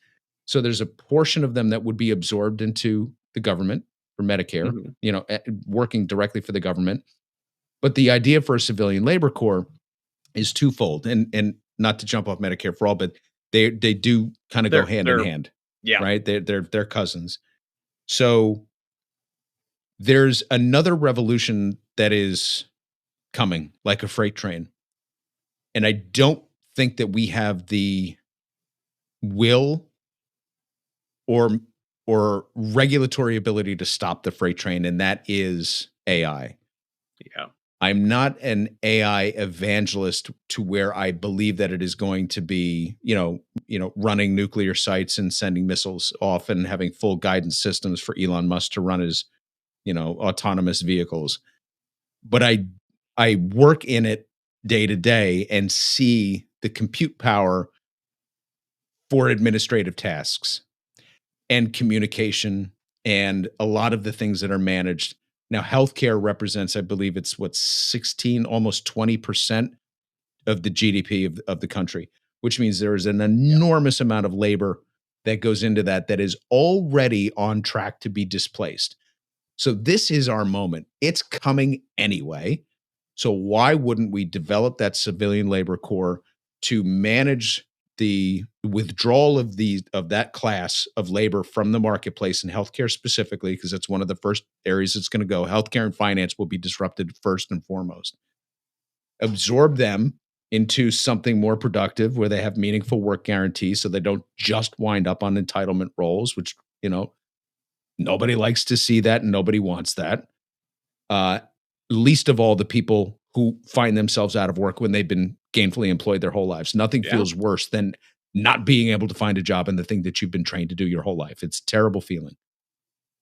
So there's a portion of them that would be absorbed into the government for Medicare, Mhm. working directly for the government. But the idea for a civilian labor corps is twofold, and not to jump off Medicare for all, but they do kind of go hand in They're hand, yeah. right? They're cousins. So there's another revolution that is coming, like a freight train, and I don't think that we have the will or regulatory ability to stop the freight train, and that is AI. Yeah. I'm not an AI evangelist to where I believe that it is going to be, running nuclear sites and sending missiles off and having full guidance systems for Elon Musk to run his, autonomous vehicles. But I work in it day to day and see the compute power for administrative tasks and communication and a lot of the things that are managed. Now, healthcare represents, I believe it's what, 16, almost 20% of the GDP of the country, which means there is an Yeah. enormous amount of labor that goes into that is already on track to be displaced. So this is our moment. It's coming anyway. So why wouldn't we develop that civilian labor corps to manage the withdrawal of that class of labor from the marketplace and healthcare specifically, because that's one of the first areas it's going to go. Healthcare and finance will be disrupted first and foremost. Absorb them into something more productive where they have meaningful work guarantees so they don't just wind up on entitlement roles, which, nobody likes to see that and nobody wants that. Uh, Least of all the people who find themselves out of work when they've been gainfully employed their whole lives. Nothing Yeah. feels worse than not being able to find a job in the thing that you've been trained to do your whole life. It's a terrible feeling.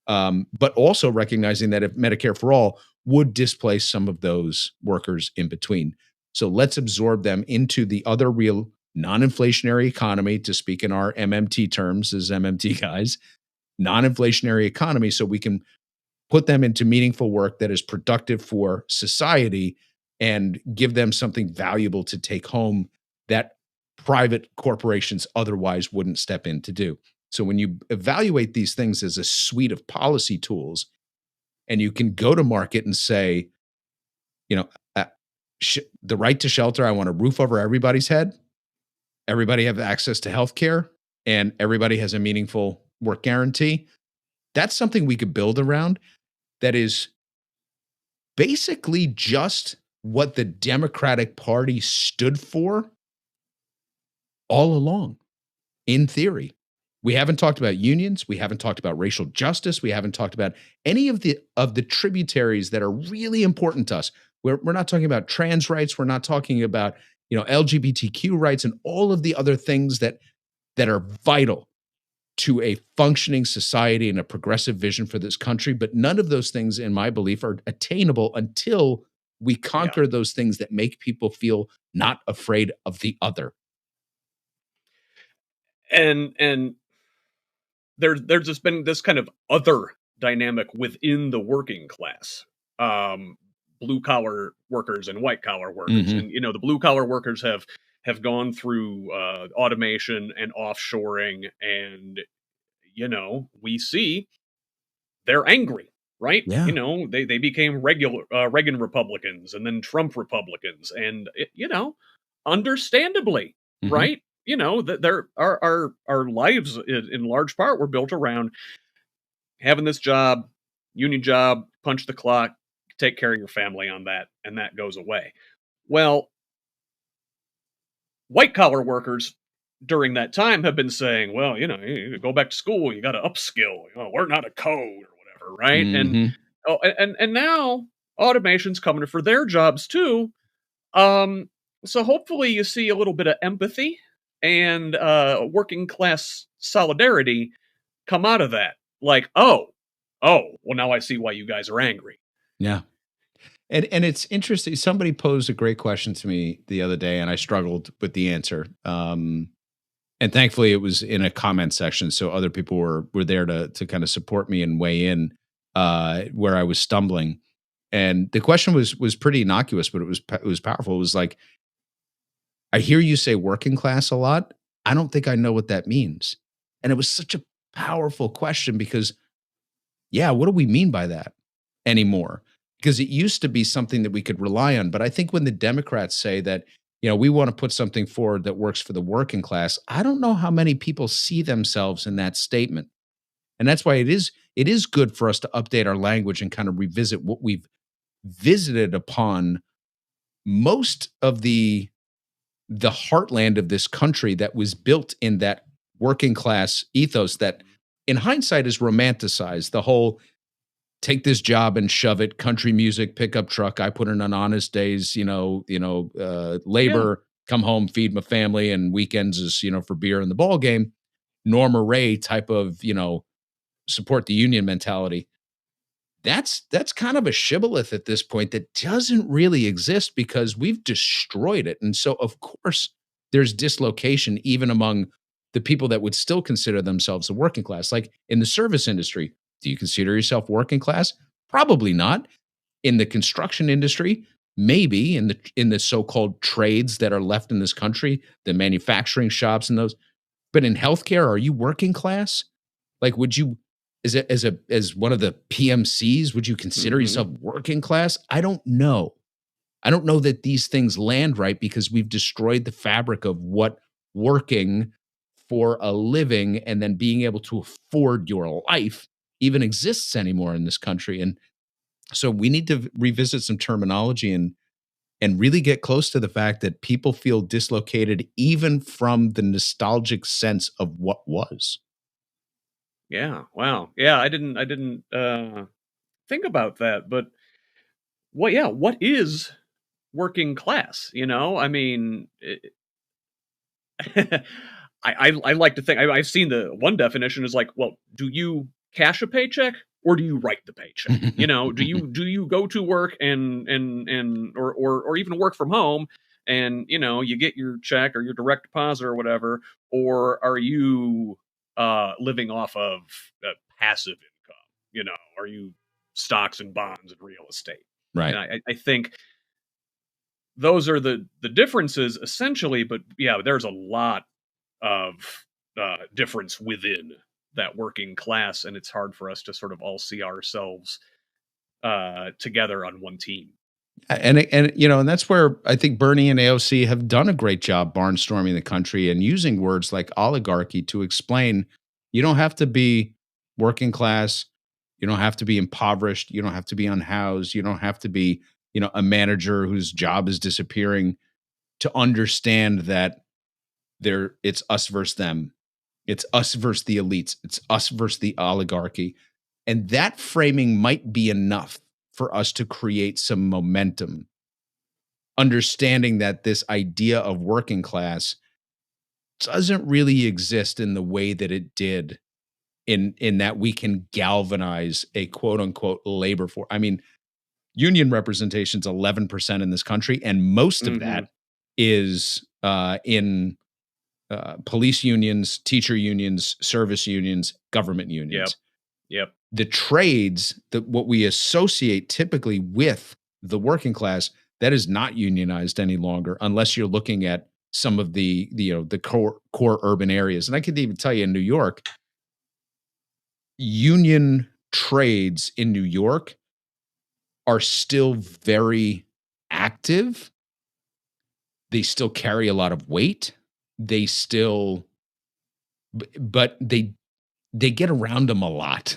But also recognizing that if Medicare for all would displace some of those workers in between. So let's absorb them into the other real non-inflationary economy, to speak in our MMT terms as MMT guys, non-inflationary economy, so we can put them into meaningful work that is productive for society and give them something valuable to take home that private corporations otherwise wouldn't step in to do. So when you evaluate these things as a suite of policy tools and you can go to market and say, you know, uh, the right to shelter, I want a roof over everybody's head. Everybody have access to health care and everybody has a meaningful work guarantee. That's something we could build around that is basically just what the Democratic Party stood for all along, in theory. We haven't talked about unions. We haven't talked about racial justice. We haven't talked about any of the tributaries that are really important to us. We're not talking about trans rights. We're not talking about LGBTQ rights and all of the other things that are vital to a functioning society and a progressive vision for this country. But none of those things, in my belief, are attainable until we Yeah. conquer those things that make people feel not afraid of the other. And there's just been this kind of other dynamic within the working class. Blue collar workers and white collar workers. Mhm. And the blue collar workers have gone through automation and offshoring, and we see they're angry, right? Yeah. They became regular Reagan Republicans and then Trump Republicans, and understandably, Mhm. right? That there our lives in large part were built around having this job, union job, punch the clock, take care of your family on that, and that goes away. Well, white collar workers during that time have been saying, well, you go back to school, you got to upskill, learn how to code or whatever, right? And Mhm. and now automation's coming for their jobs too. So hopefully you see a little bit of empathy and working class solidarity come out of that. Like, well, now I see why you guys are angry. Yeah. And it's interesting. Somebody posed a great question to me the other day, and I struggled with the answer. And thankfully, it was in a comment section, so other people were there to kind of support me and weigh in where I was stumbling. And the question was pretty innocuous, but it was powerful. It was like, I hear you say working class a lot. I don't think I know what that means. And it was such a powerful question because, yeah, what do we mean by that anymore? Because it used to be something that we could rely on. But I think when the Democrats say that, we want to put something forward that works for the working class, I don't know how many people see themselves in that statement. And that's why it is good for us to update our language and kind of revisit what we've visited upon. Most of the heartland of this country that was built in that working class ethos that in hindsight is romanticized. The whole take this job and shove it, country music, pickup truck. I put in an honest days, Yeah. labor, come home, feed my family, and weekends is, for beer and the ball game. Norma Ray type of, support the union mentality. That's kind of a shibboleth at this point that doesn't really exist because we've destroyed it. And so of course there's dislocation even among the people that would still consider themselves the working class. Like in the service industry, do you consider yourself working class? Probably not. In the construction industry, maybe in the so-called trades that are left in this country, the manufacturing shops and those. But in healthcare, are you working class? Like, would you as one of the PMCs, would you consider yourself Mhm. working class? I don't know. I don't know that these things land right because we've destroyed the fabric of what working for a living and then being able to afford your life even exists anymore in this country. And so we need to revisit some terminology and really get close to the fact that people feel dislocated even from the nostalgic sense of what was. Yeah, wow. Yeah, I didn't, think about that, but what is working class, you know? I mean, I like to think I've seen the one definition is like, well, do you cash a paycheck or do you write the paycheck? You know, do you go to work and or even work from home and you get your check or your direct deposit or whatever, or are you living off of passive income? You know, are you stocks and bonds and real estate? And Right. I think those are the differences essentially, but yeah, there's a lot of difference within that working class, and it's hard for us to sort of all see ourselves together on one team. And that's where I think Bernie and AOC have done a great job barnstorming the country and using words like oligarchy to explain you don't have to be working class, you don't have to be impoverished, you don't have to be unhoused, you don't have to be, a manager whose job is disappearing to understand that it's us versus them. It's us versus the elites. It's us versus the oligarchy. And that framing might be enough for us to create some momentum, understanding that this idea of working class doesn't really exist in the way that it did in that we can galvanize a quote unquote labor force. I mean, union representation's 11% in this country, and most of Hmm. that is in police unions, teacher unions, service unions, government Yep. unions. Yep. The trades that what we associate typically with the working class that is not unionized any longer unless you're looking at some of the core urban areas. And I could even tell you in New York, union trades in New York are still very active. They still carry a lot of weight. They still but they get around them a lot.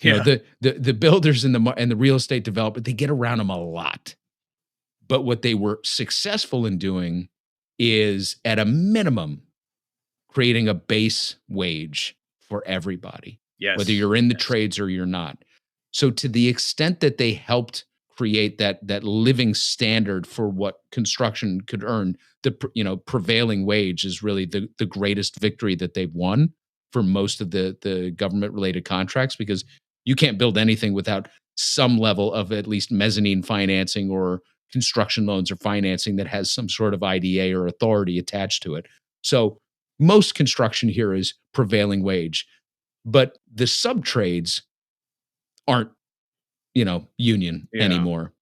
Yeah. The builders and the real estate developer, they get around them a lot. But what they were successful in doing is, at a minimum, creating a base wage for everybody, whether Yes. you're in the Yes. trades or you're not. So to the extent that they helped create that living standard for what construction could earn, prevailing wage is really the greatest victory that they've won for most of the government related contracts, because you can't build anything without some level of at least mezzanine financing or construction loans or financing that has some sort of IDA or authority attached to it. So most construction here is prevailing wage, but the sub trades aren't, union Yeah. anymore.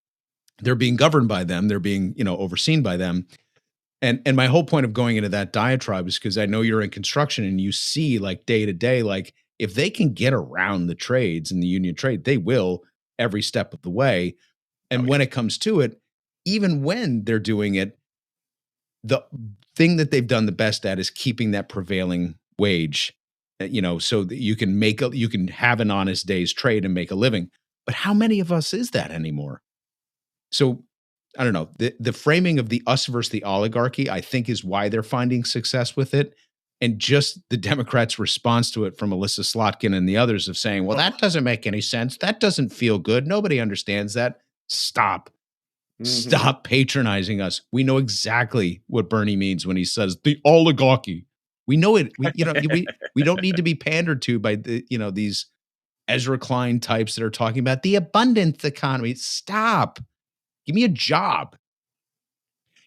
They're being governed by them. They're being, overseen by them. And my whole point of going into that diatribe is because I know you're in construction and you see like day to day, like if they can get around the trades and the union trade, they will every step of the way. Oh And yeah. when it comes to it, even when they're doing it, the thing that they've done the best at is keeping that prevailing wage, so that you can have an honest day's trade and make a living. But how many of us is that anymore? So I don't know. The framing of the us versus the oligarchy, I think, is why they're finding success with it. And just the Democrats' response to it from Alyssa Slotkin and the others of saying, well, that Ugh. doesn't make any sense. That doesn't feel good. Nobody understands that. Stop. Mhm. Stop patronizing us. We know exactly what Bernie means when he says the oligarchy. We know it. We don't need to be pandered to by these Ezra Klein types that are talking about the abundance economy. Stop. Give me a job.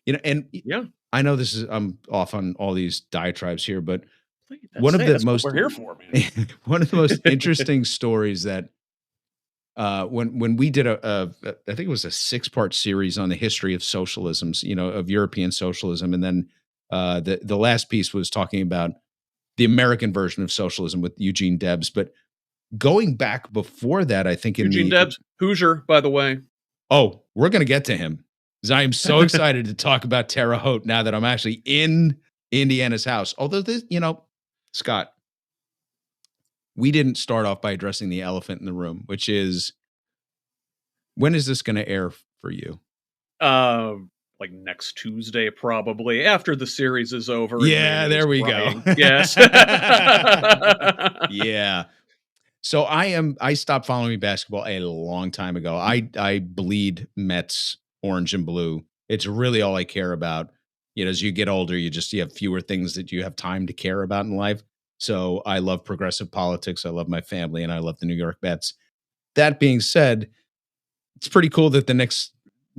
And Yeah. I know this is I'm off on all these diatribes here, but Please, one of the that's what most we're here for, man. one of the most interesting stories that when we did I think it was a 6-part series on the history of socialisms, of European socialism, and then the last piece was talking about the American version of socialism with Eugene Debs. But going back before that, I think in Eugene the Debs, Hoosier, by the way. oh, we're gonna get to him because I am so excited to talk about Terre Haute now that I'm actually in Indiana's house. Although Scott, we didn't start off by addressing the elephant in the room, which is when is this going to air for you? Uh, like next Tuesday, probably after the series is over and Yeah, Raymond is there we go. crying. Yes. Yeah. So I stopped following basketball a long time ago. I bleed Mets orange and blue. It's really all I care about. As you get older, you have fewer things that you have time to care about in life. So I love progressive politics. I love my family and I love the New York Mets. That being said, it's pretty cool that the Knicks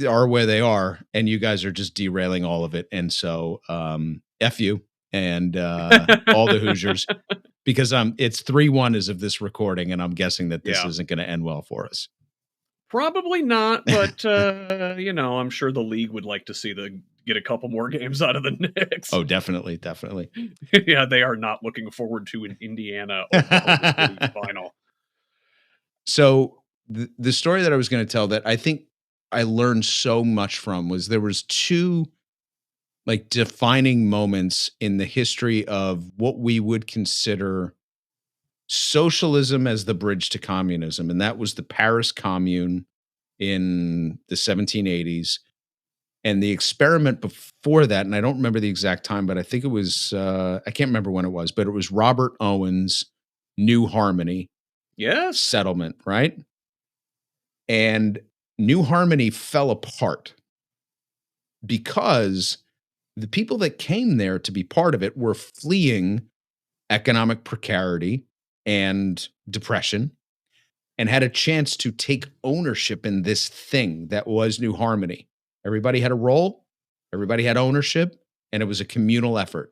are where they are, and you guys are just derailing all of it. And so, f you and all the Hoosiers, because it's 3-1 as of this recording, and I'm guessing that this Yeah. isn't going to end well for us. Probably not, but I'm sure the league would like to see the get a couple more games out of the Knicks. Oh, definitely, definitely. Yeah, they are not looking forward to an Indiana Oklahoma City final. So the story that I was going to tell that I think I learned so much from was there was two like defining moments in the history of what we would consider socialism as the bridge to communism, and that was the Paris Commune in the 1780s, and the experiment before that, and I don't remember the exact time, but I think it was I can't remember when it was, but it was Robert Owen's New Harmony Yes. settlement, right? And New Harmony fell apart because the people that came there to be part of it were fleeing economic precarity and depression and had a chance to take ownership in this thing that was New Harmony. Everybody had a role, everybody had ownership, and it was a communal effort.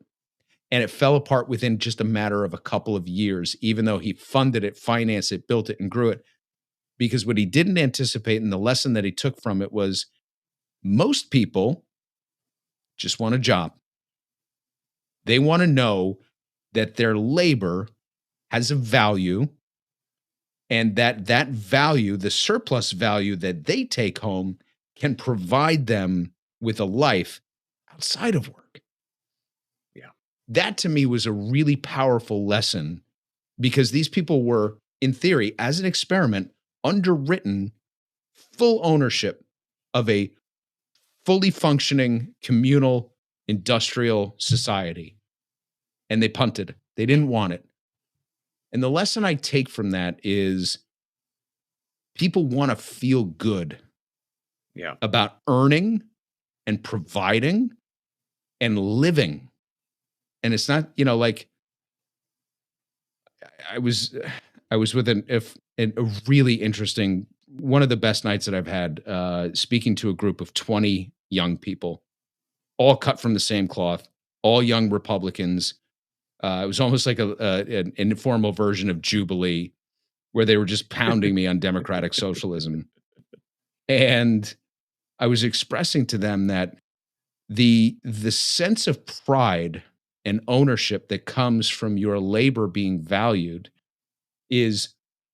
And it fell apart within just a matter of a couple of years, even though he funded it, financed it, built it, and grew it. Because what he didn't anticipate and the lesson that he took from it was most people just want a job. They want to know that their labor has a value and that value, the surplus value that they take home, can provide them with a life outside of work. Yeah. That to me was a really powerful lesson because these people were, in theory, as an experiment, underwritten full ownership of a fully functioning communal industrial society. And they punted. They didn't want it. And the lesson I take from that is people want to feel good Yeah. about earning and providing and living. And it's not, like I was I was with a really interesting one of the best nights that I've had speaking to a group of 20 young people, all cut from the same cloth, all young Republicans. It was almost like an informal version of Jubilee where they were just pounding me on democratic socialism. And I was expressing to them that the sense of pride and ownership that comes from your labor being valued is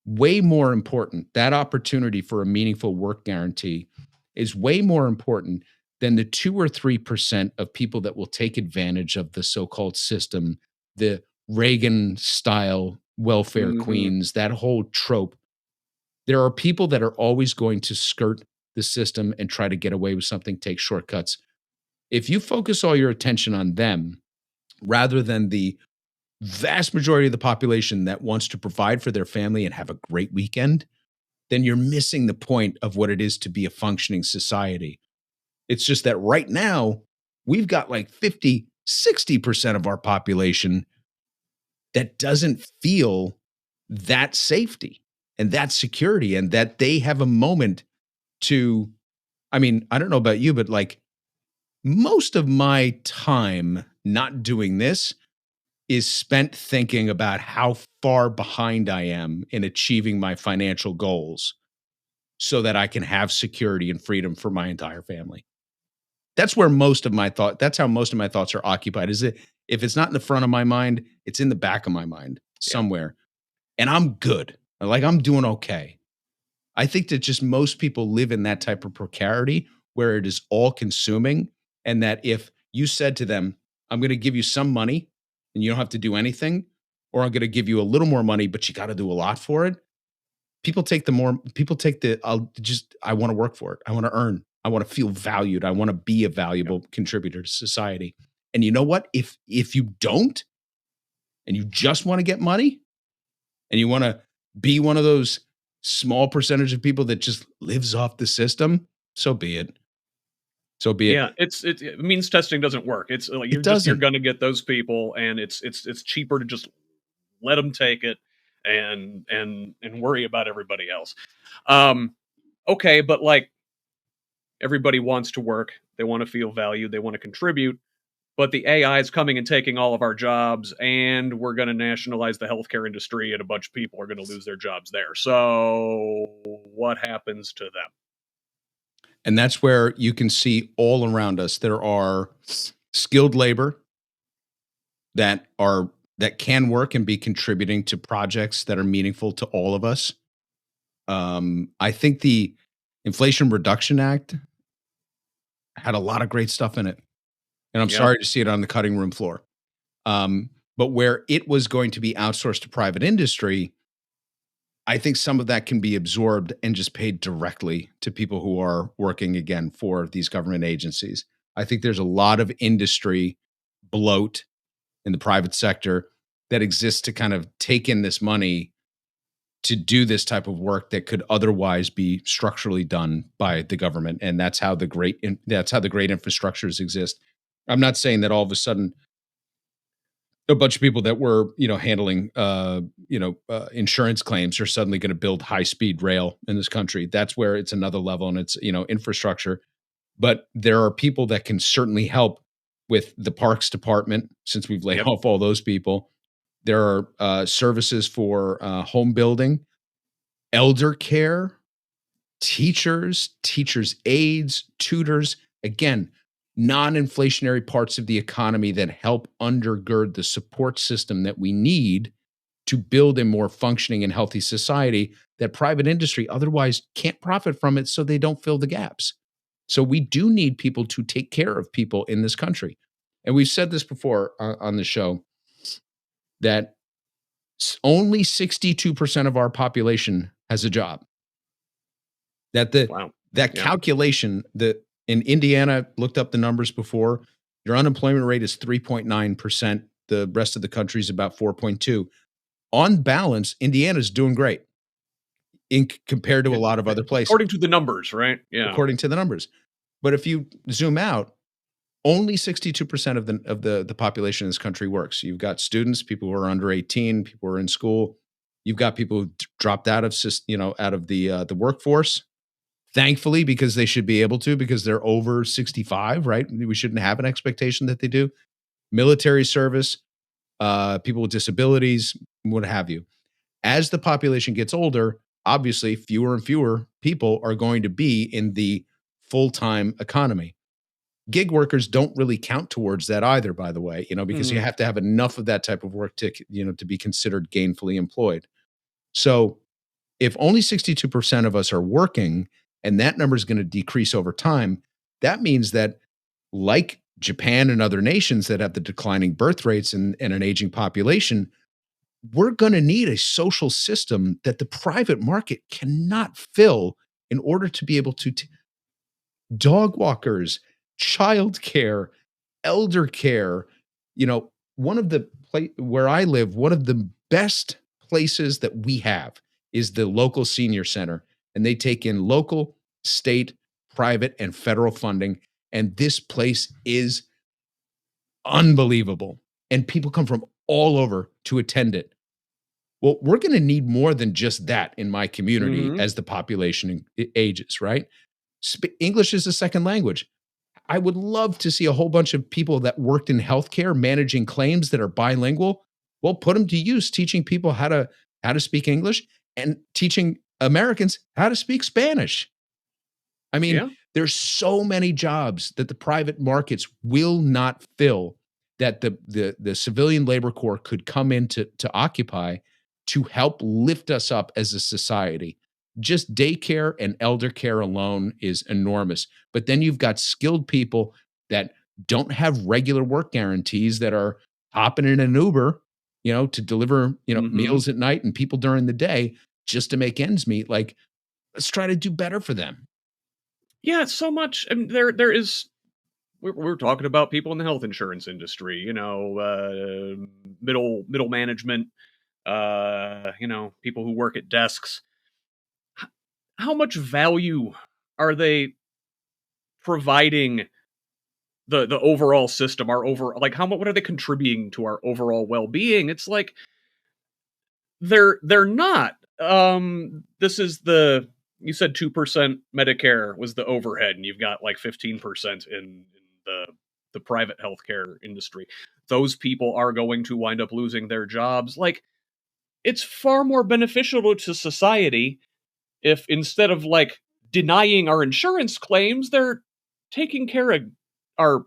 way more important. That opportunity for a meaningful work guarantee is way more important than the 2 or 3% of people that will take advantage of the so-called system, the Reagan style welfare Mhm. queens, that whole trope. There are people that are always going to skirt the system and try to get away with something, take shortcuts. If you focus all your attention on them rather than the vast majority of the population that wants to provide for their family and have a great weekend, then you're missing the point of what it is to be a functioning society. It's just that right now, we've got like 50, 60% of our population that doesn't feel that safety and that security and that they have a moment to, I mean, I don't know about you, but like most of my time not doing this is spent thinking about how far behind I am in achieving my financial goals so that I can have security and freedom for my entire family. That's how most of my thoughts are occupied. Is it if it's not in the front of my mind, it's in the back of my mind Yeah. somewhere. And I'm good. Like I'm doing okay. I think that just most people live in that type of precarity where it is all consuming. And that if you said to them, I'm going to give you some money and you don't have to do anything, or I'm going to give you a little more money, but you got to do a lot for it. People take the, I want to work for it. I want to earn. I want to feel valued. I want to be a Yeah. valuable contributor to society. And you know what? If you don't, and you just want to get money, and you want to be one of those small percentage of people that just lives off the system, so be it. So be it. Yeah, it means testing doesn't work. It's like It you're doesn't. gonna get those people, and it's cheaper to just let them take it and worry about everybody else. Um, okay, but like everybody wants to work, they want to feel valued, they want to contribute, but the AI is coming and taking all of our jobs, and we're going to nationalize the healthcare industry, and a bunch of people are going to lose their jobs there. So, what happens to them? And that's where you can see all around us there are skilled labor that can work and be contributing to projects that are meaningful to all of us. I think the Inflation Reduction Act had a lot of great stuff in it, and I'm Yeah, sorry to see it on the cutting room floor. But where it was going to be outsourced to private industry, I think some of that can be absorbed and just paid directly to people who are working again for these government agencies. I think there's a lot of industry bloat in the private sector that exists to kind of take in this money to do this type of work that could otherwise be structurally done by the government, and that's how the great infrastructures exist. I'm not saying that all of a sudden a bunch of people that were, handling, insurance claims are suddenly going to build high speed rail in this country. That's where it's another level and it's, infrastructure. But there are people that can certainly help with the parks department since we've laid yep, off all those people. There are services for home building, elder care, teachers' aides, tutors, again, non-inflationary parts of the economy that help undergird the support system that we need to build a more functioning and healthy society that private industry otherwise can't profit from it so they don't fill the gaps. So we do need people to take care of people in this country. And we've said this before on the show that only 62% of our population has a job. That the wow, that yeah, calculation that in Indiana looked up the numbers before, your unemployment rate is 3.9%. The rest of the country is about 4.2. On balance, Indiana's doing great compared to a lot of other places, according to the numbers, right? Yeah, according to the numbers. But if you zoom out, only 62% of the population in this country works. You've got students, people who are under 18, people who are in school. You've got people who dropped out of out of the workforce. Thankfully, because they should be able to, because they're over 65, right? We shouldn't have an expectation that they do. Military service, people with disabilities, what have you. As the population gets older, obviously fewer and fewer people are going to be in the full-time economy. Gig workers don't really count towards that either, by the way, because you mm, have to have enough of that type of work to be considered gainfully employed. So if only 62% of us are working and that number is going to decrease over time, that means that, like Japan and other nations that have the declining birth rates and an aging population, we're going to need a social system that the private market cannot fill in order to be able to dog walkers, child care, elder care, you know, one of the where I live, one of the best places that we have is the local senior center, and they take in local, state, private, and federal funding. And this place is unbelievable. And people come from all over to attend it. Well, we're going to need more than just that in my community Mhm. as the population ages, right? English is a second language. I would love to see a whole bunch of people that worked in healthcare managing claims that are bilingual. Well, put them to use teaching people how to speak English and teaching Americans how to speak Spanish. I mean, Yeah. there's so many jobs that the private markets will not fill that the civilian labor corps could come in to occupy to help lift us up as a society. Just daycare and elder care alone is enormous. But then you've got skilled people that don't have regular work guarantees that are hopping in an Uber, to deliver, Mhm. meals at night and people during the day just to make ends meet. Like, let's try to do better for them. Yeah, it's so much. And there is. We're talking about people in the health insurance industry. Middle management. People who work at desks. How much value are they providing the overall system? Our over like how much? What are they contributing to our overall well being? It's like they're not. This is the you said 2% Medicare was the overhead, and you've got like 15% in the private healthcare industry. Those people are going to wind up losing their jobs. Like it's far more beneficial to society if instead of like denying our insurance claims, they're taking care of our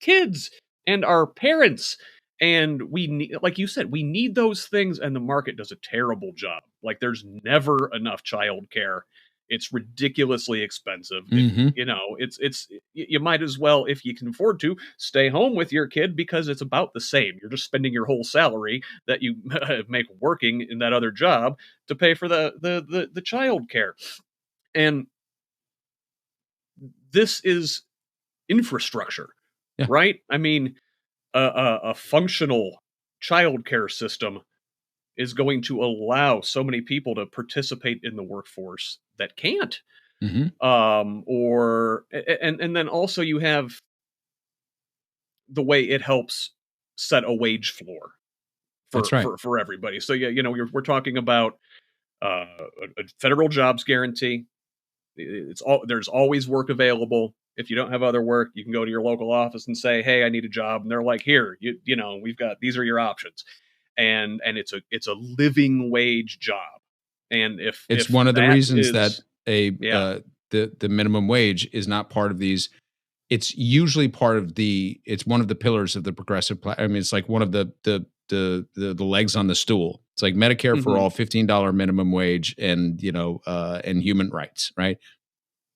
kids and our parents. And we need, like you said, we need those things, and the market does a terrible job. Like there's never enough childcare. It's ridiculously expensive. Mhm. It's you might as well, if you can afford to, stay home with your kid because it's about the same. You're just spending your whole salary that you make working in that other job to pay for the child care. And this is infrastructure, Yeah. right? I mean, a functional childcare system is going to allow so many people to participate in the workforce that can't. Mhm. Or and then also you have the way it helps set a wage floor That's for right. for everybody. So yeah, we're talking about a federal jobs guarantee. There's always work available. If you don't have other work, you can go to your local office and say, "Hey, I need a job," and they're like, "Here, we've got these are your options," and it's a living wage job. And It's if one of the that reasons that is, yeah, the minimum wage is not part of these. It's usually part of it's one of the pillars of the progressive I mean, it's like one of the legs on the stool. It's like Medicare for hmm all, $15 minimum wage, and and human rights, right?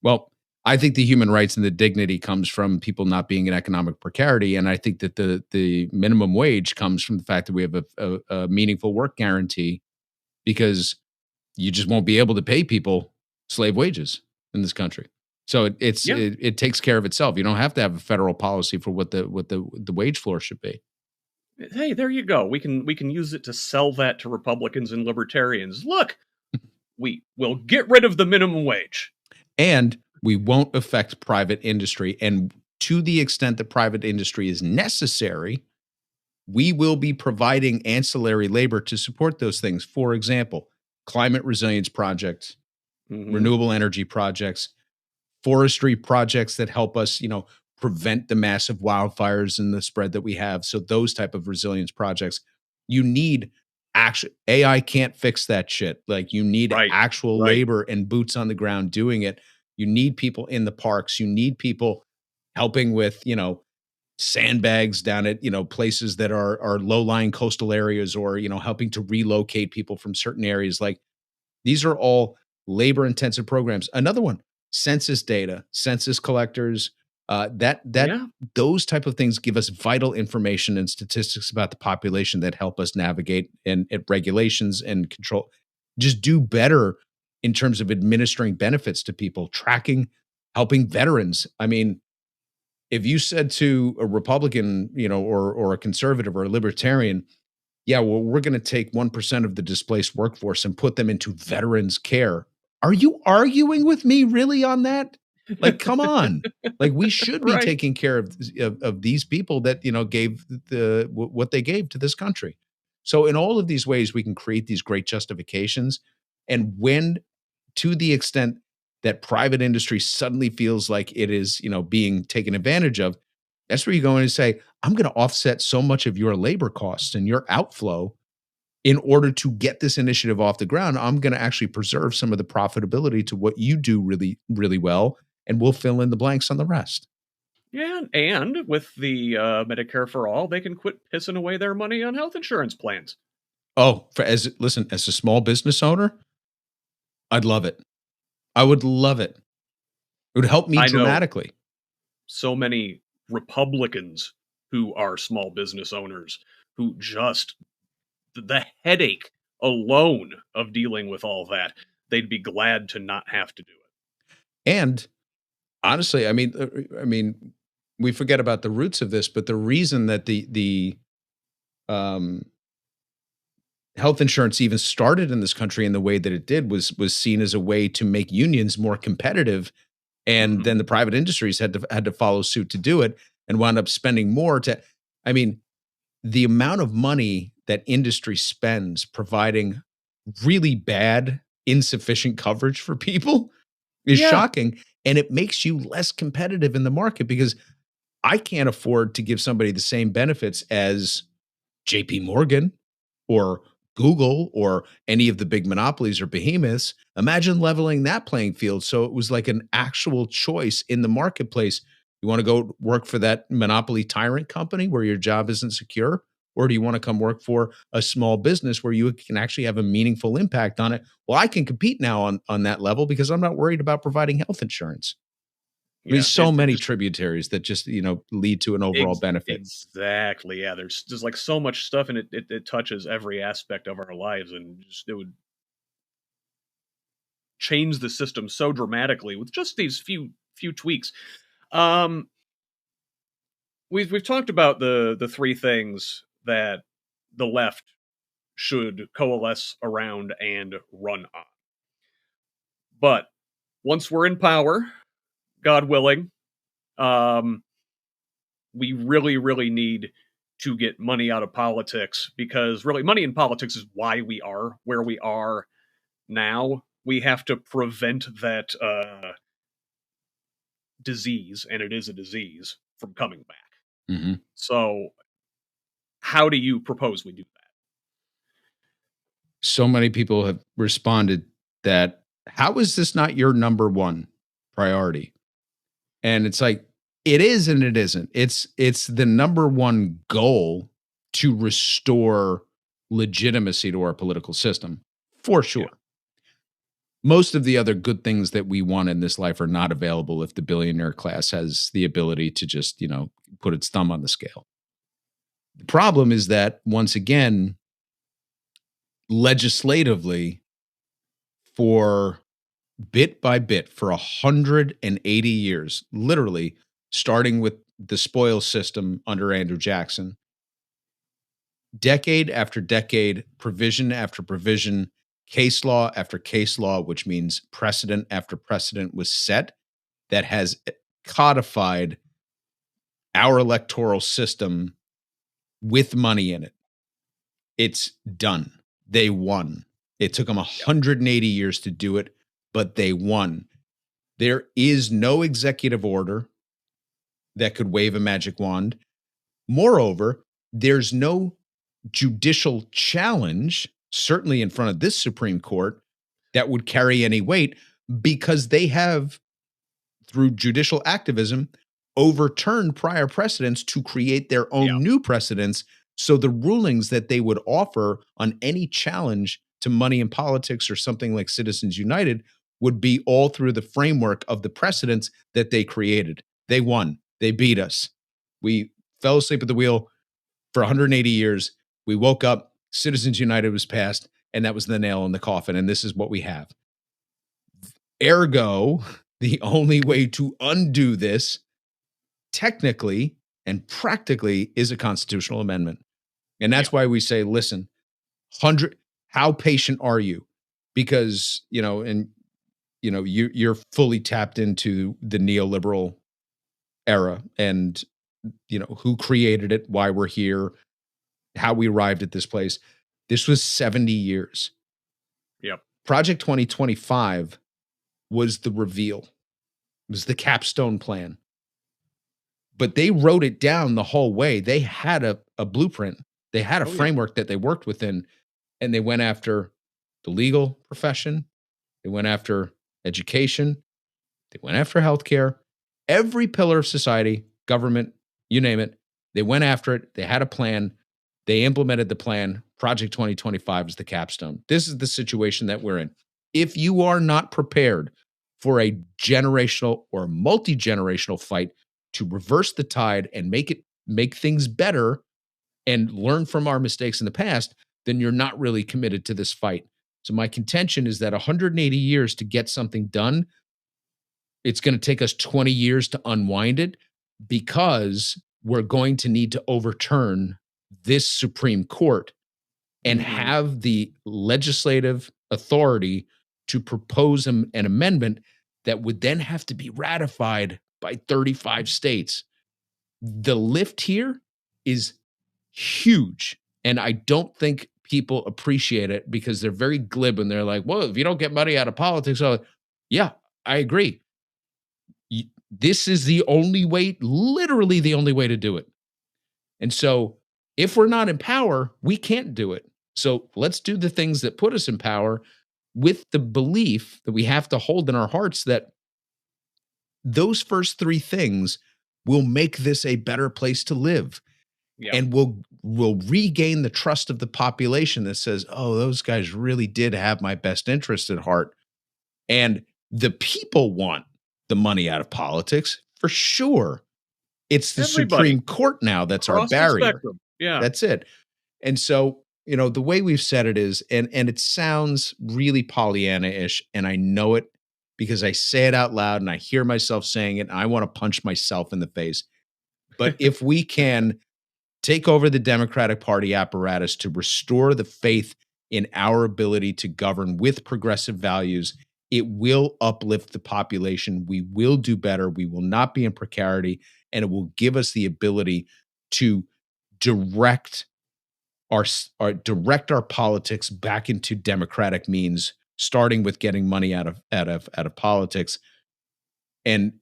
Well, I think the human rights and the dignity comes from people not being in economic precarity, and I think that the minimum wage comes from the fact that we have a meaningful work guarantee, because you just won't be able to pay people slave wages in this country. So yeah. it takes care of itself. You don't have to have a federal policy for what the wage floor should be. Hey, there you go. We can use it to sell that to Republicans and libertarians. Look, we will get rid of the minimum wage. And we won't affect private industry. And to the extent that private industry is necessary, we will be providing ancillary labor to support those things. For example, climate resilience projects, hmm renewable energy projects, forestry projects that help us, prevent the massive wildfires and the spread that we have. So those type of resilience projects, you need actual AI can't fix that shit. Like, you need Right, actual right. labor and boots on the ground doing it. You need people in the parks. You need people helping with, sandbags down at, places that are low-lying coastal areas, or, helping to relocate people from certain areas. Like, these are all labor intensive programs. Another one, census data, census collectors, that Yeah. those type of things give us vital information and statistics about the population that help us navigate and regulations and control. Just do better in terms of administering benefits to people, tracking, helping veterans. I mean, if you said to a Republican, or a conservative or a libertarian, yeah, well, we're going to take 1% of the displaced workforce and put them into veterans care. Are you arguing with me really on that? Like, come on. Like, we should be Right. taking care of these people that, gave what they gave to this country. So in all of these ways, we can create these great justifications. And when, to the extent that private industry suddenly feels like it is, being taken advantage of, that's where you go in and say, I'm going to offset so much of your labor costs and your outflow in order to get this initiative off the ground. I'm going to actually preserve some of the profitability to what you do really, really well, and we'll fill in the blanks on the rest. Yeah, and with the Medicare for all, they can quit pissing away their money on health insurance plans. Oh, as a small business owner, I'd love it. I would love it. It would help me I know dramatically. so many Republicans who are small business owners who just the headache alone of dealing with all that, they'd be glad to not have to do it. And honestly, I mean, we forget about the roots of this, but the reason that the um, health insurance even started in this country in the way that it did was seen as a way to make unions more competitive, and Hmm. then the private industries had to follow suit to do it, and wound up spending more to. I mean, the amount of money that industry spends providing really bad, insufficient coverage for people is Yeah, shocking, and it makes you less competitive in the market because I can't afford to give somebody the same benefits as JP Morgan or Google or any of the big monopolies or behemoths. Imagine leveling that playing field so it was like an actual choice in the marketplace. You want to go work for that monopoly tyrant company where your job isn't secure? Or do you want to come work for a small business where you can actually have a meaningful impact on it? Well, I can compete now on that level because I'm not worried about providing health insurance. I mean, yeah. so It many just tributaries that just, lead to an overall benefit. exactly. Yeah, there's like so much stuff, and it touches every aspect of our lives, and just, it would change the system so dramatically with just these few tweaks. Um, we've talked about the three things that the left should coalesce around and run on. But once we're in power, God willing, um, we really need to get money out of politics, because really money in politics is why we are where we are now. We have to prevent that disease, and it is a disease, from coming back. Mhm. So, how do you propose we do that? So many people have responded that, "How is this not your number one priority?" And it's like, it is and it isn't. It's the number one goal to restore legitimacy to our political system, for Yeah, sure. Most of the other good things that we want in this life are not available if the billionaire class has the ability to just, put its thumb on the scale. The problem is that, once again, legislatively, for bit by bit, for 180 years, literally starting with the spoil system under Andrew Jackson, decade after decade, provision after provision, case law after case law, which means precedent after precedent was set that has codified our electoral system with money in it. It's done. They won. It took them yeah, 180 years to do it, but they won. There is no executive order that could wave a magic wand. Moreover, there's no judicial challenge, certainly in front of this Supreme Court, that would carry any weight because they have, through judicial activism, overturned prior precedents to create their yeah, own new precedents. So the rulings that they would offer on any challenge to money in politics or something like Citizens United would be all through the framework of the precedents that they created. They won. They beat us. We fell asleep at the wheel for 180 years. We woke up, Citizens United was passed, and that was the nail in the coffin. And this is what we have. Ergo, the only way to undo this technically and practically is a constitutional amendment. And Yeah. that's why we say, listen, 100, how patient are you? Because, you're fully tapped into the neoliberal era and, who created it, why we're here, how we arrived at this place. This was 70 years. Yep. Project 2025 was the reveal, it was the capstone plan. But they wrote it down the whole way. They had a blueprint, they had a Oh, yeah. framework that they worked within, and they went after the legal profession, they went after education, they went after healthcare, every pillar of society, government, you name it. They went after it. They had a plan. They implemented the plan. Project 2025 is the capstone. This is the situation that we're in. If you are not prepared for a generational or multi-generational fight to reverse the tide and make things better and learn from our mistakes in the past, then you're not really committed to this fight. So my contention is that 180 years to get something done, it's going to take us 20 years to unwind it because we're going to need to overturn this Supreme Court and Hmm. have the legislative authority to propose an amendment that would then have to be ratified by 35 states. The lift here is huge. And I don't think people appreciate it because they're very glib and they're like, well, if you don't get money out of politics, yeah, I agree. This is the only way, literally the only way to do it. And so if we're not in power, we can't do it. So let's do the things that put us in power with the belief that we have to hold in our hearts that those first three things will make this a better place to live Yeah. and will regain the trust of the population that says, "Oh, those guys really did have my best interest at heart." And the people want the money out of politics for sure. It's the Everybody Supreme Court now that's our across the barrier. spectrum. Yeah. That's it. And so, the way we've said it is, and it sounds really Pollyanna-ish, and I know it because I say it out loud and I hear myself saying it, and I want to punch myself in the face. But if we can take over the Democratic Party apparatus to restore the faith in our ability to govern with progressive values, it will uplift the population. We will do better. We will not be in precarity, and it will give us the ability to direct our politics back into democratic means, starting with getting money out of politics. And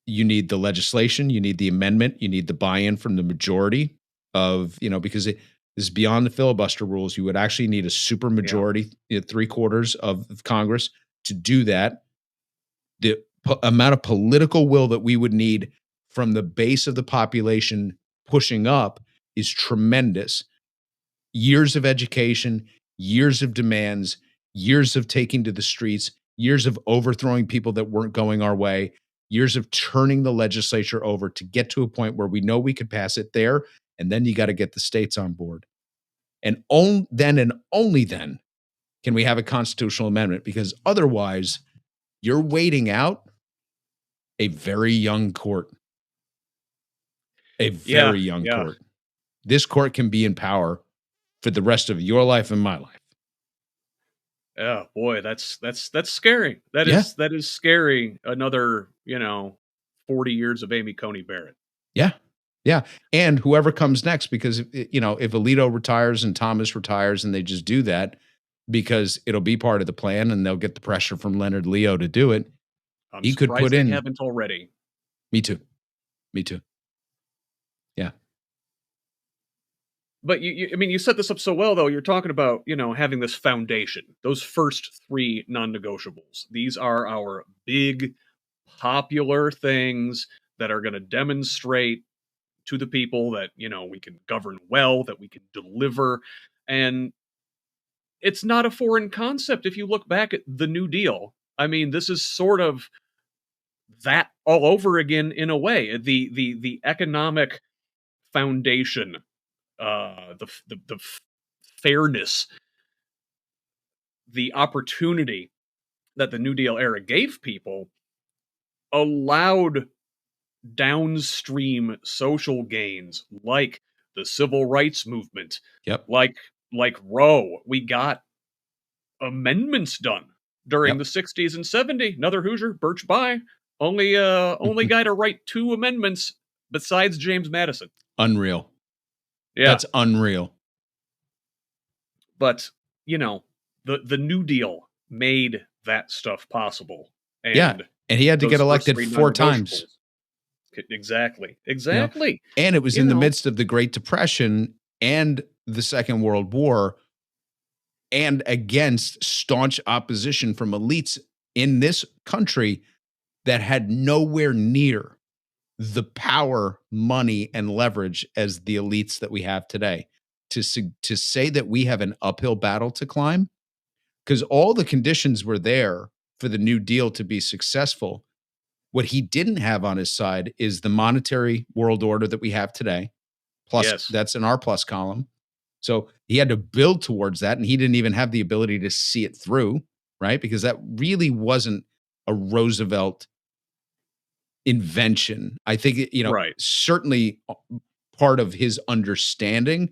you need the legislation, you need the amendment, you need the buy-in from the majority of, because it is beyond the filibuster rules. You would actually need a super Yeah. majority, three quarters of Congress to do that. The amount of political will that we would need from the base of the population pushing up is tremendous. Years of education, years of demands, years of taking to the streets, years of overthrowing people that weren't going our way, years of turning the legislature over to get to a point where we know we could pass it there. And then you got to get the states on board. And then and only then can we have a constitutional amendment, because otherwise you're waiting out a very young court, a Yeah. very young Yeah. court. This court can be in power for the rest of your life and my life. Oh boy, that's scary. Yeah. That is scary. Another, 40 years of Amy Coney Barrett. Yeah. Yeah. And whoever comes next, because if Alito retires and Thomas retires and they just do that because it'll be part of the plan and they'll get the pressure from Leonard Leo to do it. I'm He could surprised put they in, haven't already. me too. Me too. Yeah. But I mean, you set this up so well, though. You're talking about, having this foundation, those first three non-negotiables. These are our big, popular things that are going to demonstrate to the people that, we can govern well, that we can deliver. And it's not a foreign concept if you look back at the New Deal. I mean, this is sort of that all over again in a way. The economic foundation, the fairness, the opportunity that the New Deal era gave people allowed downstream social gains like the civil rights movement, Yep. like Roe. We got amendments done during the Yep. 60s and 70s. Another Hoosier, Birch Bayh, only guy to write two amendments besides James Madison. Unreal. Yeah, That's unreal. but you know, the New Deal made that stuff possible, Yeah. and And he had to get those first elected three 4 times. non-negotiables. Exactly, You know, exactly. and it was You in the know, midst of the Great Depression and the Second World War, and against staunch opposition from elites in this country that had nowhere near the power, money, and leverage as the elites that we have today. To say that we have an uphill battle to climb, because all the conditions were there for the New Deal to be successful. What he didn't have on his side is the monetary world order that we have today. Plus, yes, that's in our plus column. So he had to build towards that, and he didn't even have the ability to see it through, right? Because that really wasn't a Roosevelt invention. I think, right. certainly part of his understanding,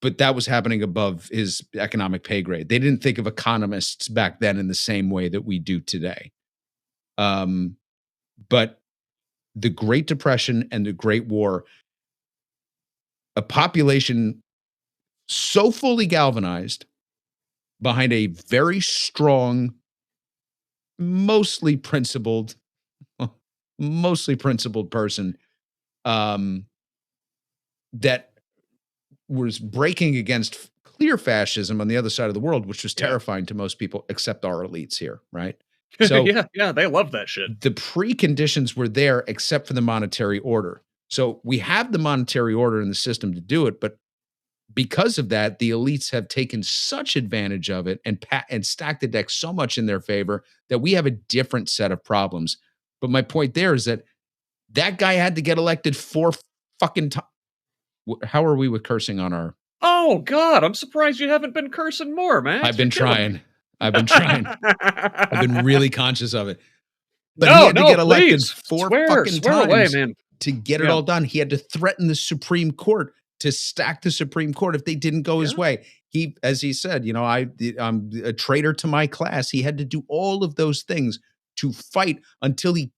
but that was happening above his economic pay grade. They didn't think of economists back then in the same way that we do today. But the Great Depression and the Great War, a population so fully galvanized behind a very strong, mostly principled, mostly principled person, um, that was breaking against clear fascism on the other side of the world, which was Yeah, terrifying to most people except our elites here, right? So yeah, yeah. They love that shit. the preconditions were there except for the monetary order. So we have the monetary order in the system to do it, but because of that, the elites have taken such advantage of it and stacked the deck so much in their favor that we have a different set of problems. But my point there is that that guy had to get elected 4 fucking times. How are we with cursing on our? Oh God, I'm surprised you haven't been cursing more, I've Max. You're been killing me. trying. I've been trying. I've been really conscious of it. But he No, had to no, get elected please 4 swear, fucking swear away, times man. to get it Yeah, all done. He had to threaten the Supreme Court to stack the Supreme Court if they didn't go his yeah. way. He, as he said, I'm a traitor to my class. He had to do all of those things to fight until he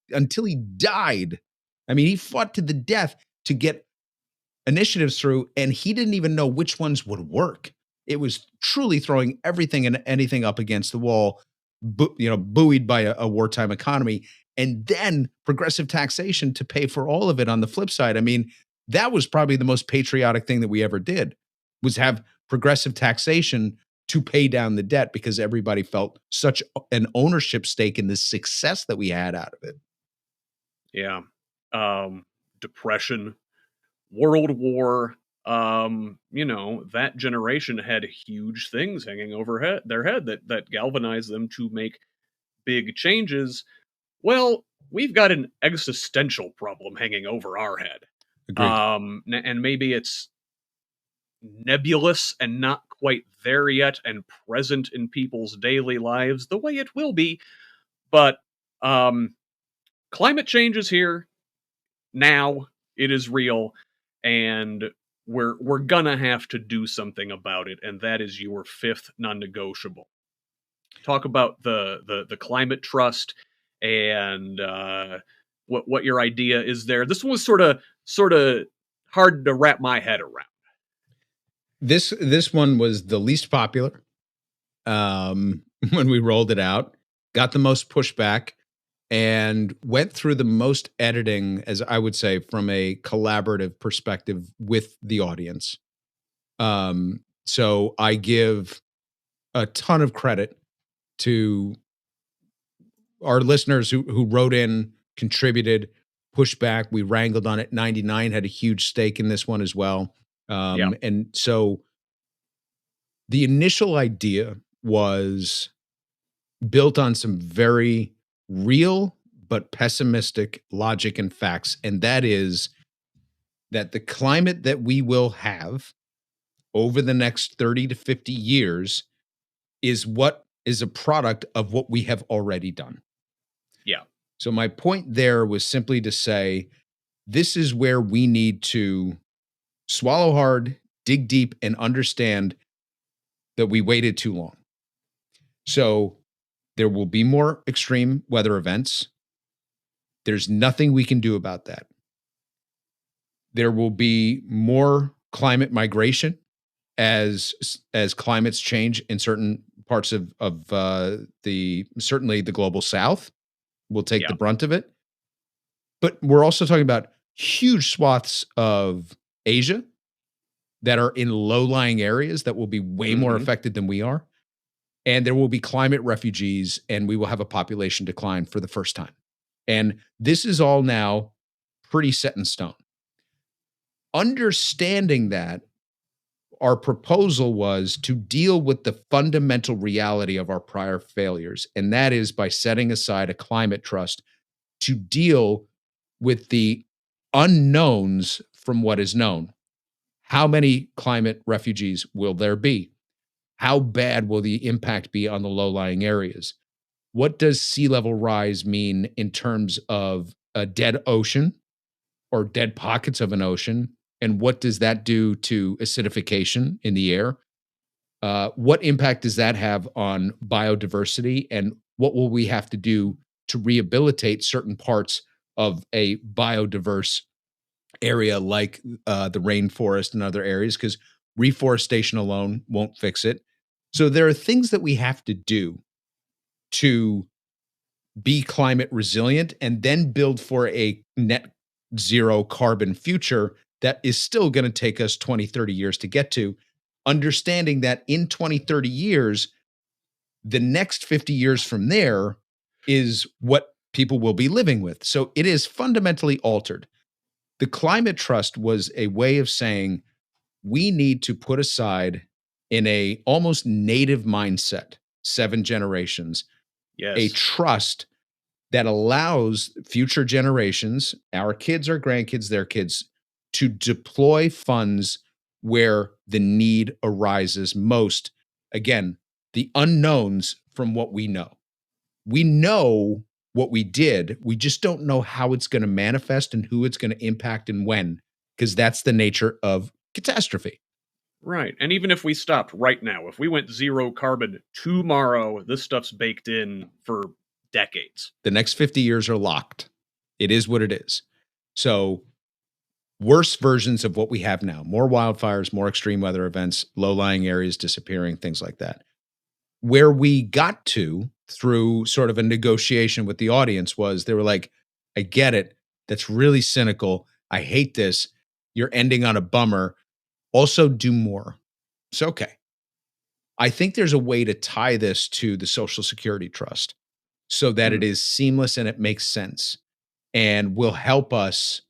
died. I mean, he fought to the death to get initiatives through, and he didn't even know which ones would work. It was truly throwing everything and anything up against the wall, buoyed by a wartime economy, and then progressive taxation to pay for all of it on the flip side. I mean, that was probably the most patriotic thing that we ever did, was have progressive taxation to pay down the debt because everybody felt such an ownership stake in the success that we had out of it. Yeah. Depression, World War. That generation had huge things hanging over their head that galvanized them to make big changes. Well, we've got an existential problem hanging over our head. Agreed. And maybe it's nebulous and not quite there yet and present in people's daily lives the way it will be, but um climate change is here now. It is real, and we're gonna have to do something about it, and that is your fifth non-negotiable. Talk about the climate trust and what your idea is there. This one was sort of hard to wrap my head around. This one was the least popular when we rolled it out, got the most pushback, and went through the most editing, as I would say, from a collaborative perspective with the audience. So I give a ton of credit to our listeners who wrote in, contributed, pushed back. We wrangled on it. 99 had a huge stake in this one as well. Yeah, And so the initial idea was built on some very real but pessimistic logic and facts. And that is that the climate that we will have over the next 30 to 50 years is what is a product of what we have already done. yeah, So my point there was simply to say this is where we need to swallow hard, dig deep, and understand that we waited too long. So there will be more extreme weather events. There's nothing we can do about that. There will be more climate migration as climates change in certain parts of the certainly the global south will take the Yeah. brunt of it. But we're also talking about huge swaths of Asia that are in low-lying areas that will be way more Hmm. affected than we are. And there will be climate refugees, and we will have a population decline for the first time. And this is all now pretty set in stone. Understanding that, our proposal was to deal with the fundamental reality of our prior failures, and that is by setting aside a climate trust to deal with the unknowns from what is known. How many climate refugees will there be? How bad will the impact be on the low lying areas? What does sea level rise mean in terms of a dead ocean or dead pockets of an ocean? And what does that do to acidification in the air? What impact does that have on biodiversity? And what will we have to do to rehabilitate certain parts of a biodiverse area like the rainforest and other areas? Because reforestation alone won't fix it. So there are things that we have to do to be climate resilient and then build for a net zero carbon future that is still going to take us 20, 30 years to get to. Understanding that in 20, 30 years, the next 50 years from there is what people will be living with. So it is fundamentally altered. The climate trust was a way of saying we need to put aside in a almost native mindset, 7 generations, a Yes. trust that allows future generations, our kids, our grandkids, their kids, to deploy funds where the need arises most. Again, the unknowns from what we know. We know what we did. We just don't know how it's going to manifest and who it's going to impact and when, because that's the nature of catastrophe. Right. And even if we stopped right now, if we went zero carbon tomorrow, this stuff's baked in for decades. The next 50 years are locked. It is what it is. So, worse versions of what we have now, more wildfires, more extreme weather events, low lying areas disappearing, things like that. Where we got to through sort of a negotiation with the audience was they were like, I get it. That's really cynical. I hate this. You're ending on a bummer. Also, do more. It's okay. I think there's a way to tie this to the Social Security Trust so that it Hmm. is seamless and it makes sense and will help us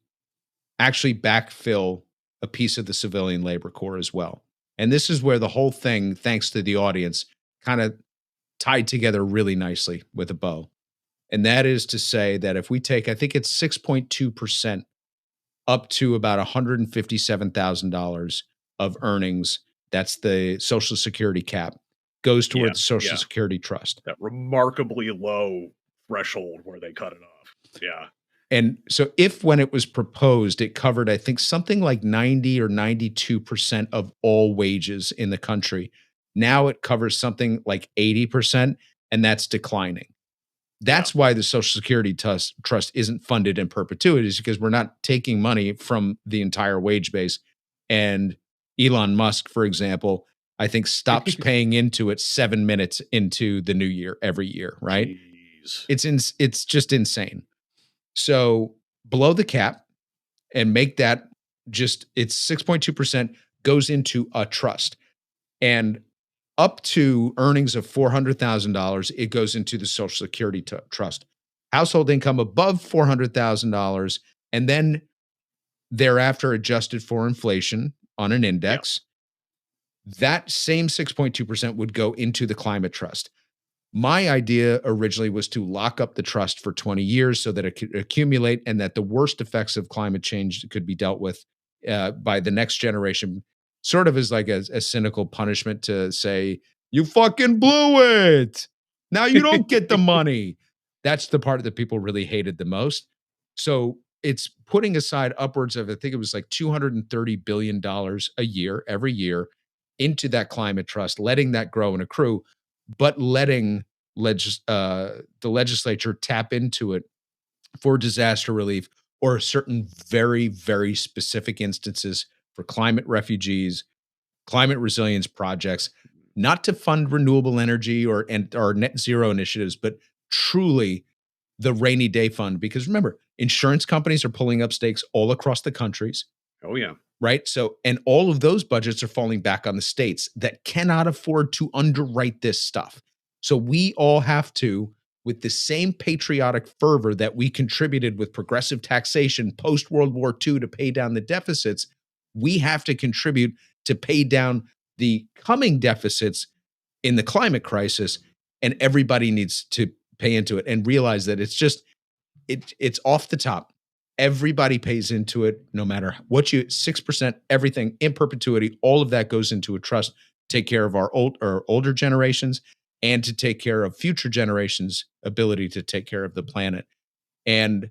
actually backfill a piece of the civilian labor corps as well. And this is where the whole thing, thanks to the audience, kind of tied together really nicely with a bow. And that is to say that if we take, I think it's 6.2% up to about $157,000 of earnings, that's the Social Security cap, goes Yeah. toward the Social Yeah. Security Trust. That remarkably low threshold where they cut it off. Yeah. And so, if when it was proposed, it covered, I think, something like 90 or 92% of all wages in the country, now it covers something like 80%, and that's declining. Yeah. That's why the Social Security Trust isn't funded in perpetuity, is because we're not taking money from the entire wage base. And Elon Musk, for example, I think stops paying into it 7 minutes into the new year every year, right? Jeez. It's just insane. So below the cap and make that just it's 6.2% goes into a trust. And up to earnings of $400,000, it goes into the Social Security Trust. Household income above $400,000 and then thereafter adjusted for inflation on an Yeah. index, that same 6.2% would go into the climate trust. My idea originally was to lock up the trust for 20 years so that it could accumulate and that the worst effects of climate change could be dealt with by the next generation, sort of as like a cynical punishment to say, you fucking blew it. Now you don't get the money. That's the part that people really hated the most. So it's putting aside upwards of, I think it was like $230 billion a year, every year, into that climate trust, letting that grow and accrue, but letting the legislature tap into it for disaster relief or certain very, very specific instances for climate refugees, climate resilience projects, not to fund renewable energy or net zero initiatives, but truly the rainy day fund. Because remember, insurance companies are pulling up stakes all across the countries, Oh yeah. right? So, and all of those budgets are falling back on the states that cannot afford to underwrite this stuff. So we all have to, with the same patriotic fervor that we contributed with progressive taxation post World War II to pay down the deficits, we have to contribute to pay down the coming deficits in the climate crisis. And everybody needs to pay into it and realize that it's off the top. Everybody pays into it, no matter what 6%, everything in perpetuity, all of that goes into a trust to take care of our older generations and to take care of future generations' ability to take care of the planet. And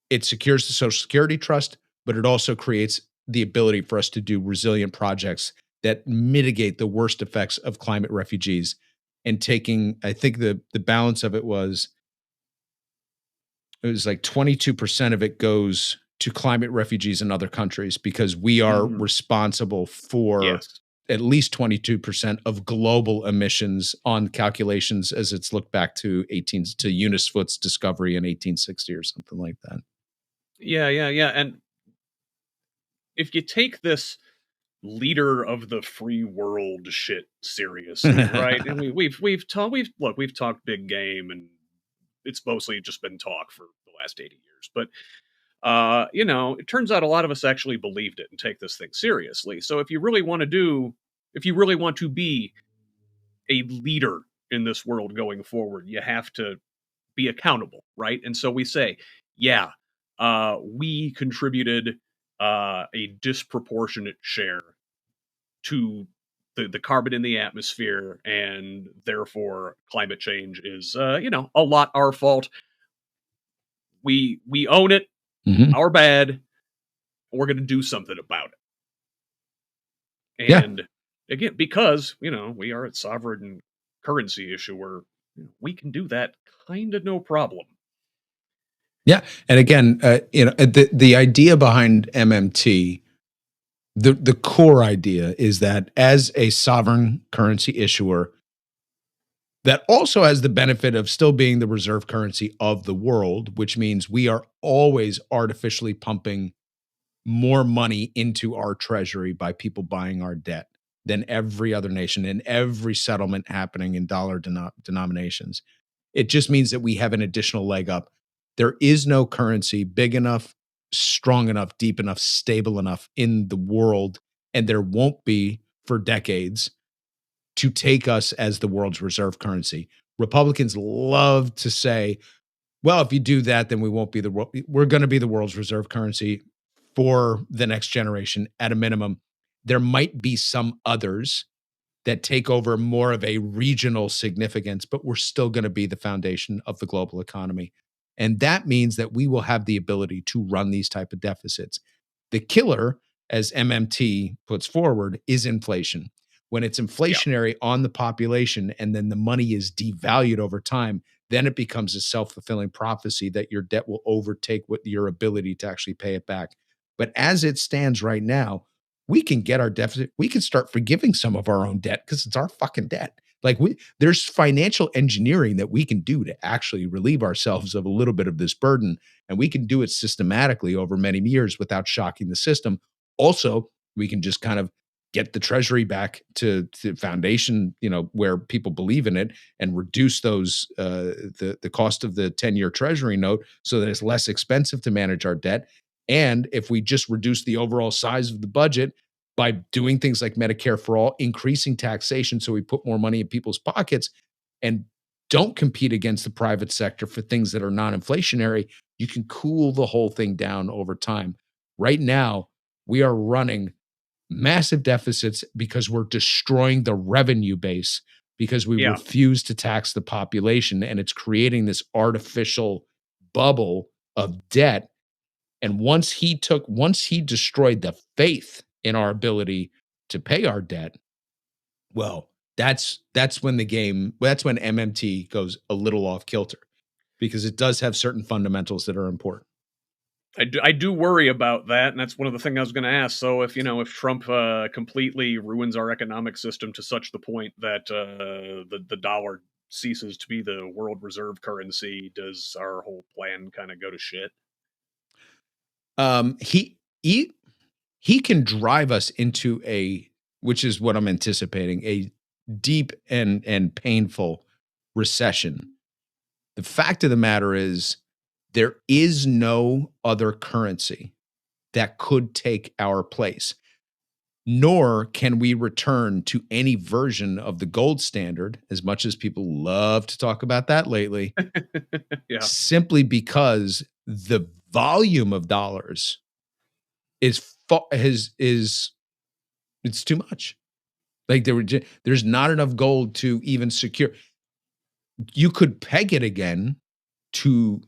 it secures the Social Security trust, but it also creates the ability for us to do resilient projects that mitigate the worst effects of climate refugees. And taking, I think the balance of it was like 22% of it goes to climate refugees in other countries because we are Mhm. responsible for Yes. at least 22% of global emissions on calculations as it's looked back to Eunice Foot's discovery in 1860 or something like that. Yeah, yeah, yeah. And if you take this leader of the free world shit seriously, right? And we've talked big game, and it's mostly just been talk for the last 80 years. But it turns out a lot of us actually believed it and take this thing seriously. So if you really want to be a leader in this world going forward, you have to be accountable, right? And so we say, yeah, we contributed a disproportionate share to the carbon in the atmosphere, and therefore climate change is, a lot our fault. We own it, Mhm. our bad. We're going to do something about it. Yeah. And again, because we are a sovereign currency issuer, we can do that kind of no problem. Yeah. And again, the idea behind MMT, the core idea is that as a sovereign currency issuer, that also has the benefit of still being the reserve currency of the world, which means we are always artificially pumping more money into our treasury by people buying our debt than every other nation and every settlement happening in dollar denominations. It just means that we have an additional leg up. There is no currency big enough, strong enough, deep enough, stable enough in the world, and there won't be for decades to take us as the world's reserve currency. Republicans love to say, well, if you do that, then we won't be we're going to be the world's reserve currency for the next generation at a minimum. There might be some others that take over more of a regional significance, but we're still going to be the foundation of the global economy. And that means that we will have the ability to run these type of deficits. The killer, as MMT puts forward, is inflation. When it's Yeah. inflationary on the population and then the money is devalued over time, then it becomes a self-fulfilling prophecy that your debt will overtake what your ability to actually pay it back. But as it stands right now, we can get our deficit. We can start forgiving some of our own debt because it's our fucking debt. Like there's financial engineering that we can do to actually relieve ourselves of a little bit of this burden, and we can do it systematically over many years without shocking the system. Also, we can just kind of get the treasury back to foundation, where people believe in it, and reduce those the cost of the 10-year treasury note so that it's less expensive to manage our debt. And if we just reduce the overall size of the budget by doing things like Medicare for all, increasing taxation so we put more money in people's pockets and don't compete against the private sector for things that are non-inflationary, you can cool the whole thing down over time. Right now, we are running massive deficits because we're destroying the revenue base because we Yeah. refuse to tax the population, and it's creating this artificial bubble of debt. And once he destroyed the faith in our ability to pay our debt, well, that's when that's when MMT goes a little off kilter, because it does have certain fundamentals that are important. I do worry about that, and that's one of the things I was going to ask. So if Trump completely ruins our economic system to such the point that the dollar ceases to be the world reserve currency, does our whole plan kind of go to shit? Um, he he he can drive us into which is what I'm anticipating, a deep and painful recession. The fact of the matter is, there is no other currency that could take our place, nor can we return to any version of the gold standard, as much as people love to talk about that lately, Yeah, simply because the volume of dollars is it's too much. Like there's not enough gold to even secure. You could peg it again to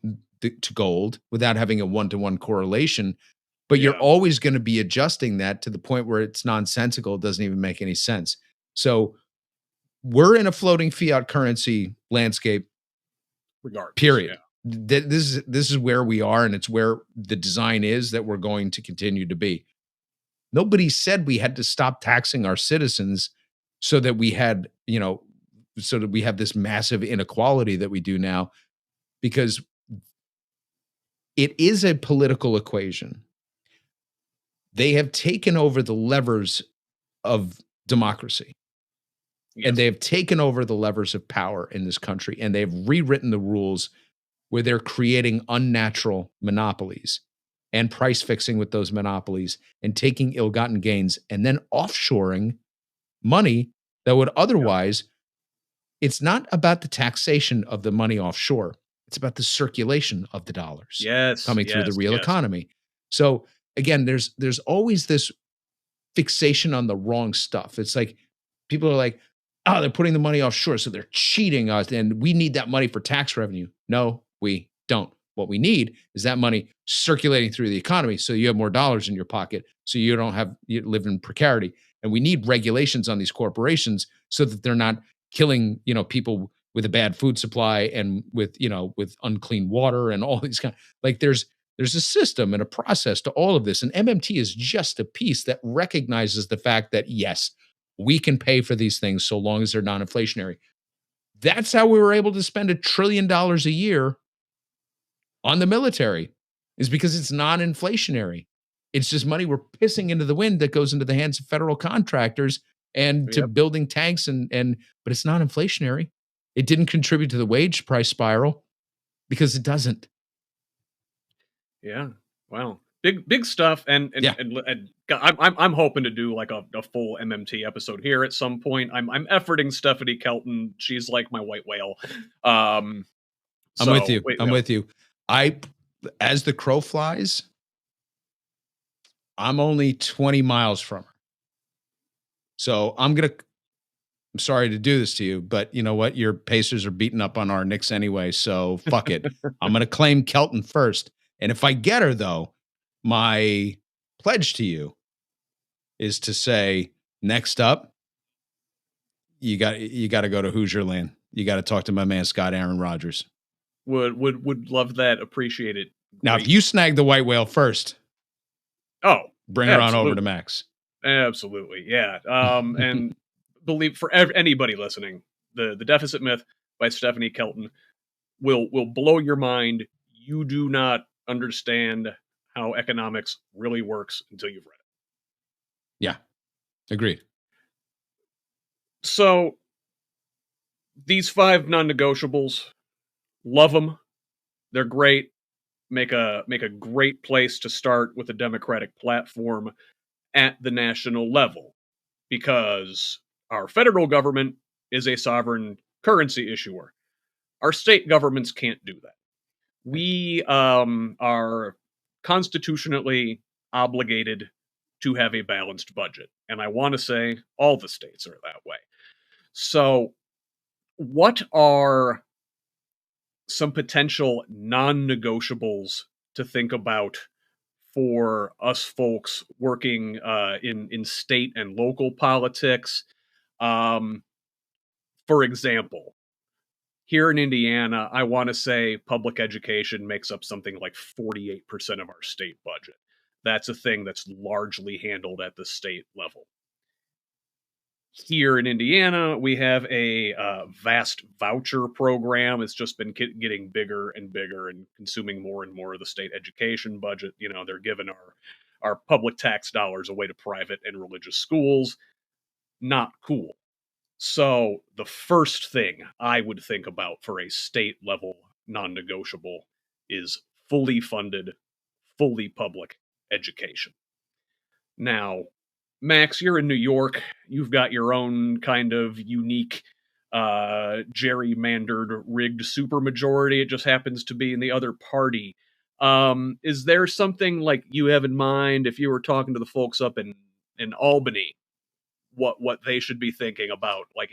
to gold without having a one-to-one correlation, but you're yeah, always going to be adjusting that to the point where it's nonsensical. It doesn't even make any sense. So we're in a floating fiat currency landscape. regardless. Yeah, Period. This is where we are, and it's where the design is that we're going to continue to be. Nobody said we had to stop taxing our citizens so that we had, so that we have this massive inequality that we do now, because it is a political equation. They have taken over the levers of democracy, and they yes, have taken over the levers of power in this country, and they've rewritten the rules where they're creating unnatural monopolies and price fixing with those monopolies and taking ill-gotten gains and then offshoring money that would yeah, otherwise. It's not about the taxation of the money offshore. It's about the circulation of the dollars yes, coming through the yes, real yes. economy. So again, there's always this fixation on the wrong stuff. It's like people are like, oh, they're putting the money offshore, so they're cheating us, and we need that money for tax revenue. No, we don't. What we need is that money circulating through the economy, so you have more dollars in your pocket, so you live in precarity. And we need regulations on these corporations so that they're not killing, people with a bad food supply and with unclean water and all these kind. Like there's a system and a process to all of this. And MMT is just a piece that recognizes the fact that, yes, we can pay for these things so long as they're non inflationary. That's how we were able to spend $1 trillion a year on the military, is because it's non inflationary. It's just money we're pissing into the wind that goes into the hands of federal contractors and to Yep. building tanks but it's not inflationary. It didn't contribute to the wage price spiral because it doesn't. Yeah. Wow. Big stuff, Yeah. I'm hoping to do like a full MMT episode here at some point. I'm efforting Stephanie Kelton. She's like my white whale. Um. I'm with So you. wait. I'm with you. I, as the crow flies, I'm only 20 miles from her. So I'm sorry to do this to you, but you know what? Your Pacers are beating up on our Knicks anyway, so fuck it. I'm going to claim Kelton first. And if I get her, though, my pledge to you is to say, next up, you got to go to Hoosier Land. You got to talk to my man Scott Aaron Rodgers. Would love that. Appreciate it. Now, if Great. you snag the white whale first, Oh, bring her on over to absolutely. Max. Absolutely. Yeah. And believe for anybody listening, the deficit myth by Stephanie Kelton will blow your mind. You do not understand how economics really works until you've read it. Yeah, agreed. So these five non-negotiables, love them. They're great. Make a great place to start with a democratic platform at the national level, because our federal government is a sovereign currency issuer. Our state governments can't do that. We are constitutionally obligated to have a balanced budget, and I want to say all the states are that way. So what are some potential non-negotiables to think about for us folks working in state and local politics? Um, for example, here in Indiana, I want to say public education makes up something like 48% of our state budget. That's a thing that's largely handled at the state level. Here in Indiana, we have a vast voucher program. It's just been getting bigger and bigger and consuming more and more of the state education budget. You know, they're giving our public tax dollars away to private and religious schools. Not cool. So the first thing I would think about for a state level non-negotiable is fully funded, fully public education. Now, Max, you're in New York. You've got your own kind of unique, gerrymandered, rigged supermajority. It just happens to be in the other party. Is there something like you have in mind if you were talking to the folks up in Albany? What they should be thinking about, like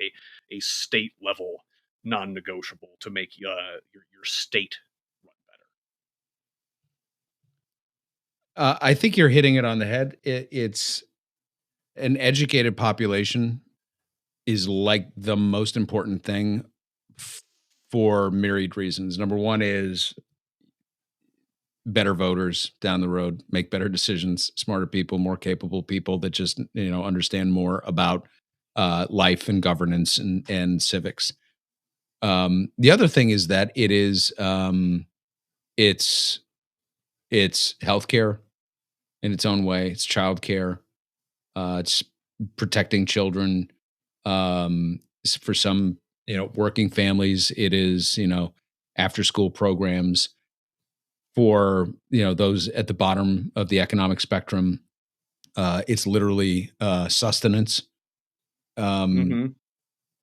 a state level non-negotiable to make your state run I think you're hitting it on the head. It's an educated population is like the most important thing f- for myriad reasons. Number one is better voters down the road, make better decisions, smarter people, more capable people that just understand more about life and governance and civics. The other thing is that it's it's healthcare in its own way. It's childcare. It's protecting children. For some, working families, it is after school programs. For those at the bottom of the economic spectrum, it's literally sustenance. better. Um,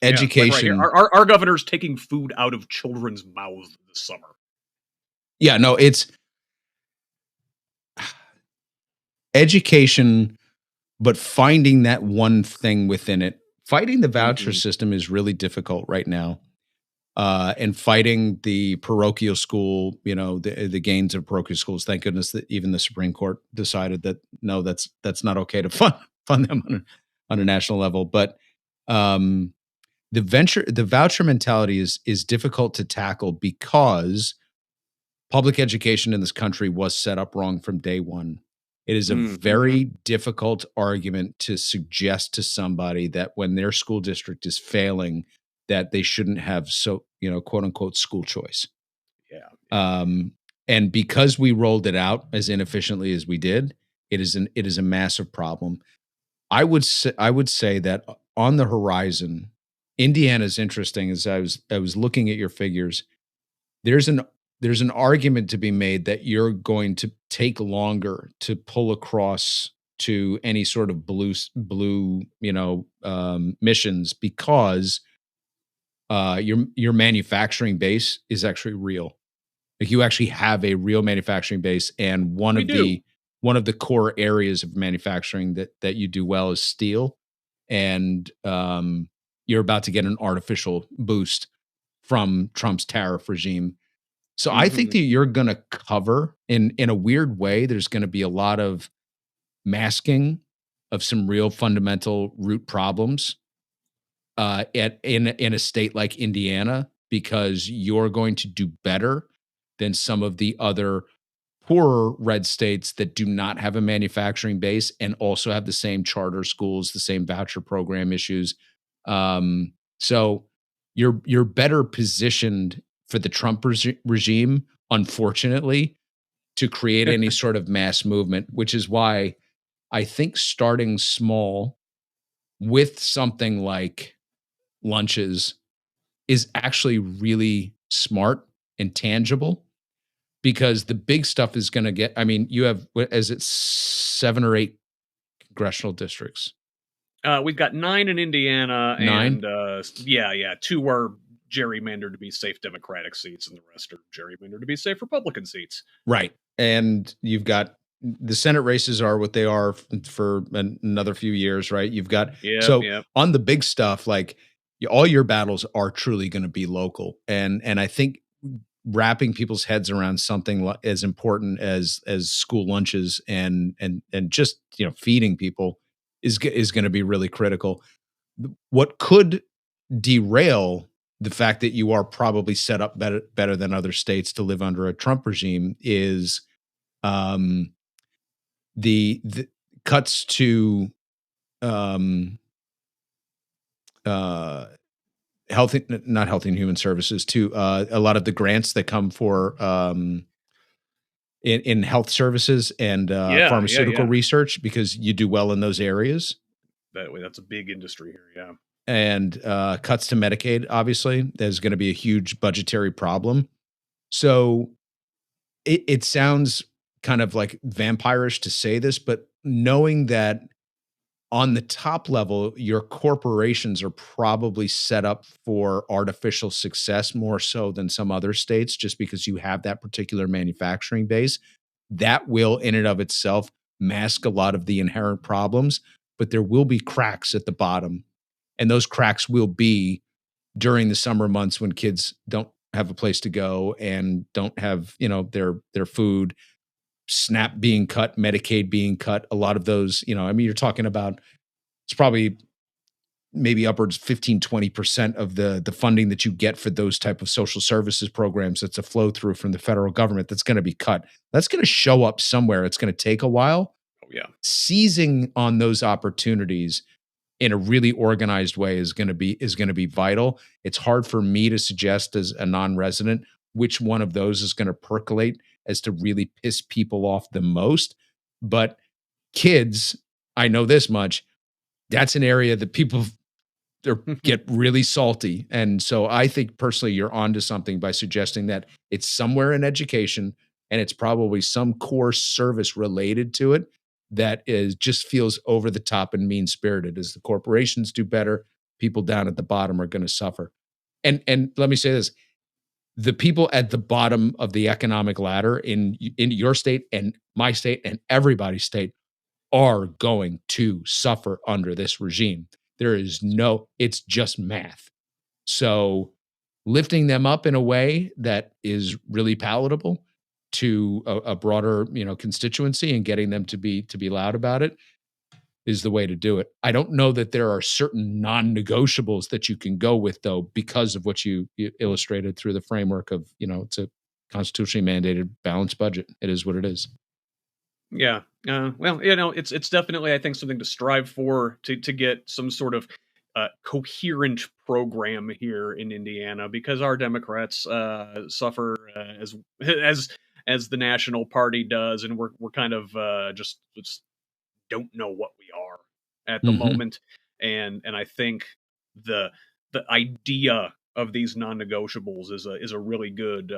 Yeah, like right here, education. our governor's taking food out of children's mouths this summer. Yeah, no, it's education, but finding that one thing within it. Fighting the voucher Hmm. system is really difficult right now. And fighting the parochial school, the gains of parochial schools. Thank goodness that even the Supreme Court decided that no, that's not okay to fund them on a national level. But um, the voucher mentality is difficult to tackle because public education in this country was set up wrong from day one. It is a Mm-hmm. very difficult argument to suggest to somebody that when their school district is failing, that they shouldn't have quote unquote school choice. Yeah, yeah. Um, and because we rolled it out as inefficiently as we did, it is a massive problem. I would say that on the horizon, Indiana is interesting. As I was looking at your figures, there's an there's an argument to be made that you're going to take longer to pull across to any sort of blue missions because your manufacturing base is actually real. Like you actually have a real manufacturing base, and We do. one of the core areas of manufacturing that you do well is steel, and you're about to get an artificial boost from Trump's tariff regime. So I think Hmm. that you're going to cover in a weird way. There's going to be a lot of masking of some real fundamental root problems in a state like Indiana because you're going to do better than some of the other poorer red states that do not have a manufacturing base and also have the same charter schools, the same voucher program issues. So you're better positioned for the Trump regime, unfortunately, to create any sort of mass movement, which is why I think starting small with something like lunches is actually really smart and tangible because the big stuff is going to get. I mean, you have as it's 7 or 8 congressional districts. We've got 9 in Indiana, and 9, yeah, 2 are gerrymandered to be safe Democratic seats, and the rest are gerrymandered to be safe Republican seats. right? And you've got the Senate races are what they are for another few years, right? You've got Yep, so yep. on the big stuff like. all your battles are truly going to be local. And I think wrapping people's heads around something as important as school lunches and just feeding people is going to be really critical. What could derail the fact that you are probably set up better than other states to live under a Trump regime is um, the cuts to um, uh, not health and human services, to a lot of the grants that come for in health services and Yeah, yeah, pharmaceutical yeah. research, because you do well in those areas. That way, that's a big industry here. Yeah. And cuts to Medicaid, obviously, there's going to be a huge budgetary problem. So it sounds kind of like vampirish to say this, but knowing that on the top level, your corporations are probably set up for artificial success more so than some other states, just because you have that particular manufacturing base. That will, in and of itself, mask a lot of the inherent problems, but there will be cracks at the bottom. And those cracks will be during the summer months when kids don't have a place to go and don't have, their food, SNAP being cut, Medicaid being cut. A lot of those, I mean, you're talking about it's probably maybe upwards 15-20% of the funding that you get for those type of social services programs. That's a flow through from the federal government that's going to be cut. That's going to show up somewhere. It's going to take a while. Oh yeah. Seizing on those opportunities in a really organized way is going to be vital. It's hard for me to suggest as a non-resident which one of those is going to percolate as to really piss people off the most. But kids, I know this much, that's an area that people get really salty. And so I think personally you're onto something by suggesting that it's somewhere in education and it's probably some core service related to it that is just feels over the top and mean spirited. As the corporations do better, people down at the bottom are going to suffer. And let me say this, the people at the bottom of the economic ladder in your state and my state and everybody's state are going to suffer under this regime. There is no, it's just math. So lifting them up in a way that is really palatable to a broader, constituency, and getting them to be loud about it is the way to do it. I don't know that there are certain non-negotiables that you can go with though, because of what you illustrated through the framework of, it's a constitutionally mandated balanced budget. It is what it is. Yeah. Well, it's definitely, I think, something to strive for, to get some sort of coherent program here in Indiana, because our Democrats suffer as the national party does, and we're kind of just don't know what we are at the Mhm. moment. And I think the the idea of these non-negotiables is a really good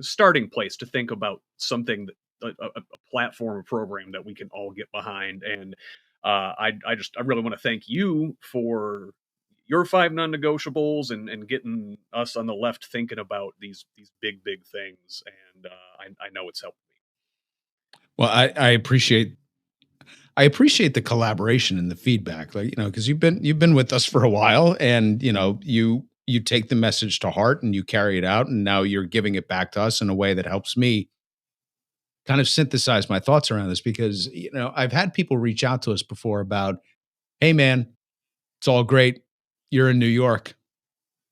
starting place to think about something that a platform, a program that we can all get behind. And I really want to thank you for your five non-negotiables, and getting us on the left thinking about these big things. And I know it's helped me. Well, I appreciate the collaboration and the feedback, like, because you've been with us for a while, and you take the message to heart and you carry it out, and now you're giving it back to us in a way that helps me kind of synthesize my thoughts around this. Because I've had people reach out to us before about, hey man, it's all great, you're in New York,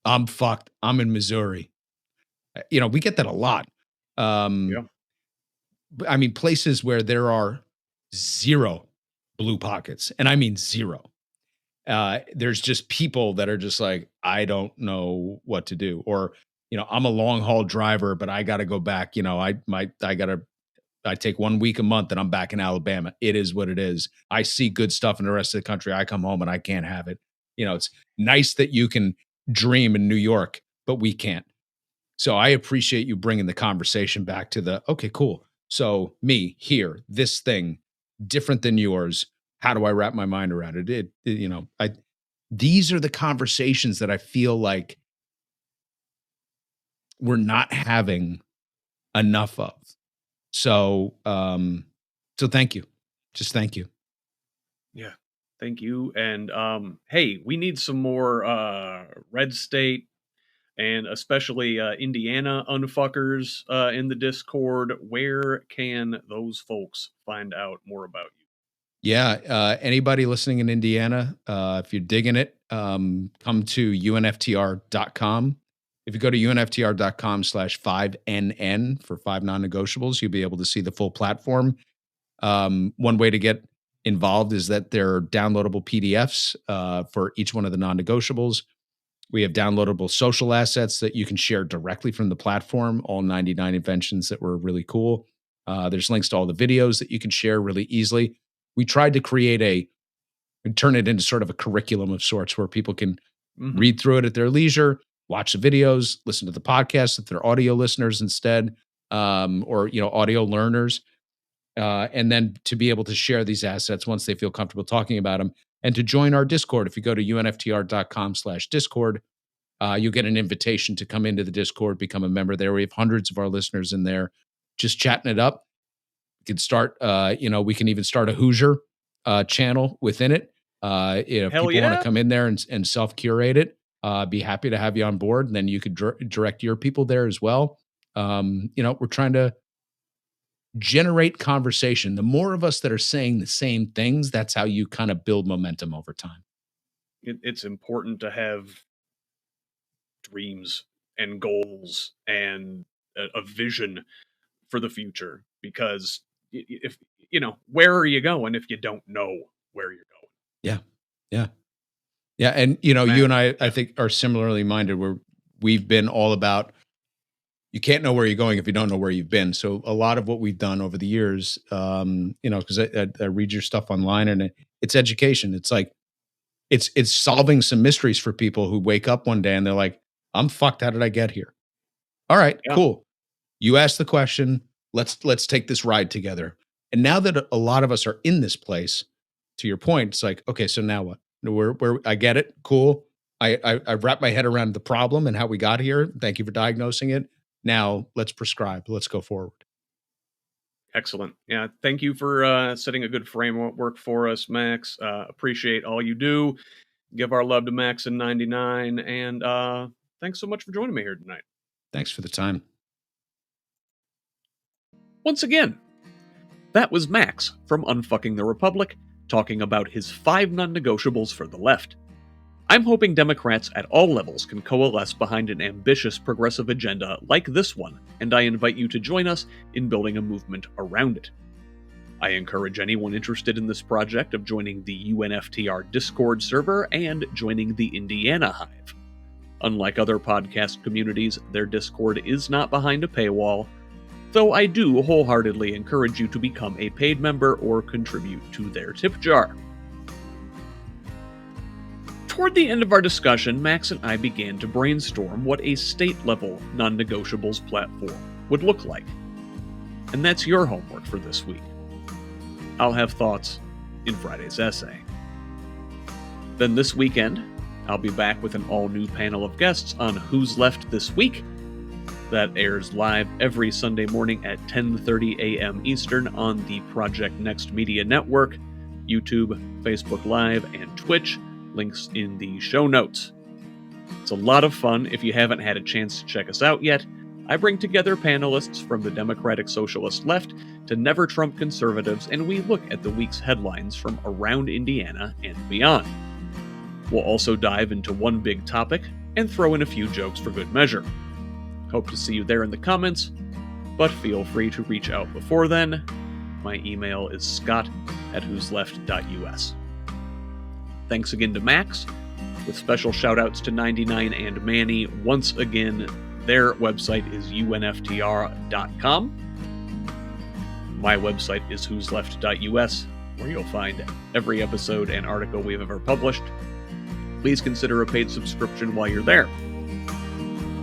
I'm fucked, I'm in Missouri. We get that a lot. Um, Yeah. I mean, places where there are zero blue pockets, and I mean zero. There's just people that are just like, I don't know what to do, or I'm a long haul driver, but I got to go back. I take 1 week a month, and I'm back in Alabama. It is what it is. I see good stuff in the rest of the country. I come home and I can't have it. It's nice that you can dream in New York, but we can't. So I appreciate you bringing the conversation back to the, okay, cool. So me here, this thing different than yours. How do I wrap my mind around it? These are the conversations that I feel like we're not having enough of. So, so thank you. Just thank you. Yeah. Thank you. And hey, we need some more red state and especially Indiana unfuckers in the Discord. Where can those folks find out more about you? Yeah, anybody listening in Indiana, if you're digging it, come to unftr.com. If you go to unftr.com/5NN for 5 non-negotiables, you'll be able to see the full platform. One way to get involved is that there are downloadable PDFs for each one of the non-negotiables. We have downloadable social assets that you can share directly from the platform, all 99 inventions that were really cool. There's links to all the videos that you can share really easily. We tried to create and turn it into sort of a curriculum of sorts where people can Hmm. read through it at their leisure, watch the videos, listen to the podcast if they're audio listeners instead, or audio learners, and then to be able to share these assets once they feel comfortable talking about them, and to join our Discord. If you go to unftr.com/discord, you'll get an invitation to come into the Discord, become a member there. We have hundreds of our listeners in there just chatting it up. We can start, we can even start a Hoosier channel within it. If Hell people want to yeah. come in there and self curate it, be happy to have you on board. And then you could direct your people there as well. We're trying to generate conversation. The more of us that are saying the same things, that's how you kind of build momentum over time. It's important to have dreams and goals and a vision for the future because if where are you going if you don't know where you're going? Yeah. Yeah. Yeah. And, you Matt, and I yeah, think are similarly minded where we've been all about you can't know where you're going if you don't know where you've been. So a lot of what we've done over the years, because I read your stuff online and it's education. It's like, it's solving some mysteries for people who wake up one day and they're like, I'm fucked. How did I get here? All right, yeah, cool. You asked the question. Let's take this ride together. And now that a lot of us are in this place, to your point, it's like, okay, so now what? Where I get it, cool. I wrap my head around the problem and how we got here. Thank you for diagnosing it. Now let's prescribe. Let's go forward. excellent. Yeah, thank you for setting a good framework for us, Max. Appreciate all you do. Give our love to Max in 99, and thanks so much for joining me here tonight. Thanks for the time. Once again, that was Max from Unfucking the Republic talking about his 5 non-negotiables for the left. I'm hoping Democrats at all levels can coalesce behind an ambitious progressive agenda like this one, and I invite you to join us in building a movement around it. I encourage anyone interested in this project of joining the UNFTR Discord server and joining the Indiana Hive. Unlike other podcast communities, their Discord is not behind a paywall, though I do wholeheartedly encourage you to become a paid member or contribute to their tip jar. Toward the end of our discussion, Max and I began to brainstorm what a state-level non-negotiables platform would look like. And that's your homework for this week. I'll have thoughts in Friday's essay. Then this weekend, I'll be back with an all-new panel of guests on Who's Left This Week. That airs live every Sunday morning at 10:30 a.m. Eastern on the Project Next Media Network, YouTube, Facebook Live, and Twitch. Links in the show notes. It's a lot of fun if you haven't had a chance to check us out yet. I bring together panelists from the Democratic Socialist left to Never Trump conservatives, and we look at the week's headlines from around Indiana and beyond. We'll also dive into one big topic and throw in a few jokes for good measure. Hope to see you there in the comments, but feel free to reach out before then. My email is scott@whosleft.us. Thanks again to Max, with special shoutouts to 99 and Manny. Once again, their website is unftr.com. My website is whosleft.us, where you'll find every episode and article we've ever published. Please consider a paid subscription while you're there.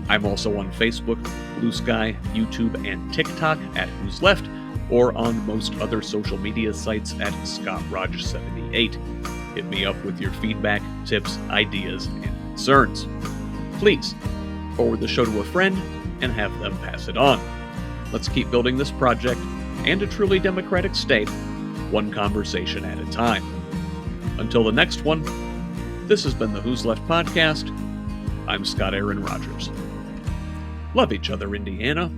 I'm also on Facebook, Blue Sky, YouTube, and TikTok at Who's Left, or on most other social media sites at ScottRodge78. Hit me up with your feedback, tips, ideas, and concerns. Please forward the show to a friend and have them pass it on. Let's keep building this project and a truly democratic state, one conversation at a time. Until the next one, this has been the Who's Left podcast. I'm Scott Aaron Rogers. Love each other, Indiana.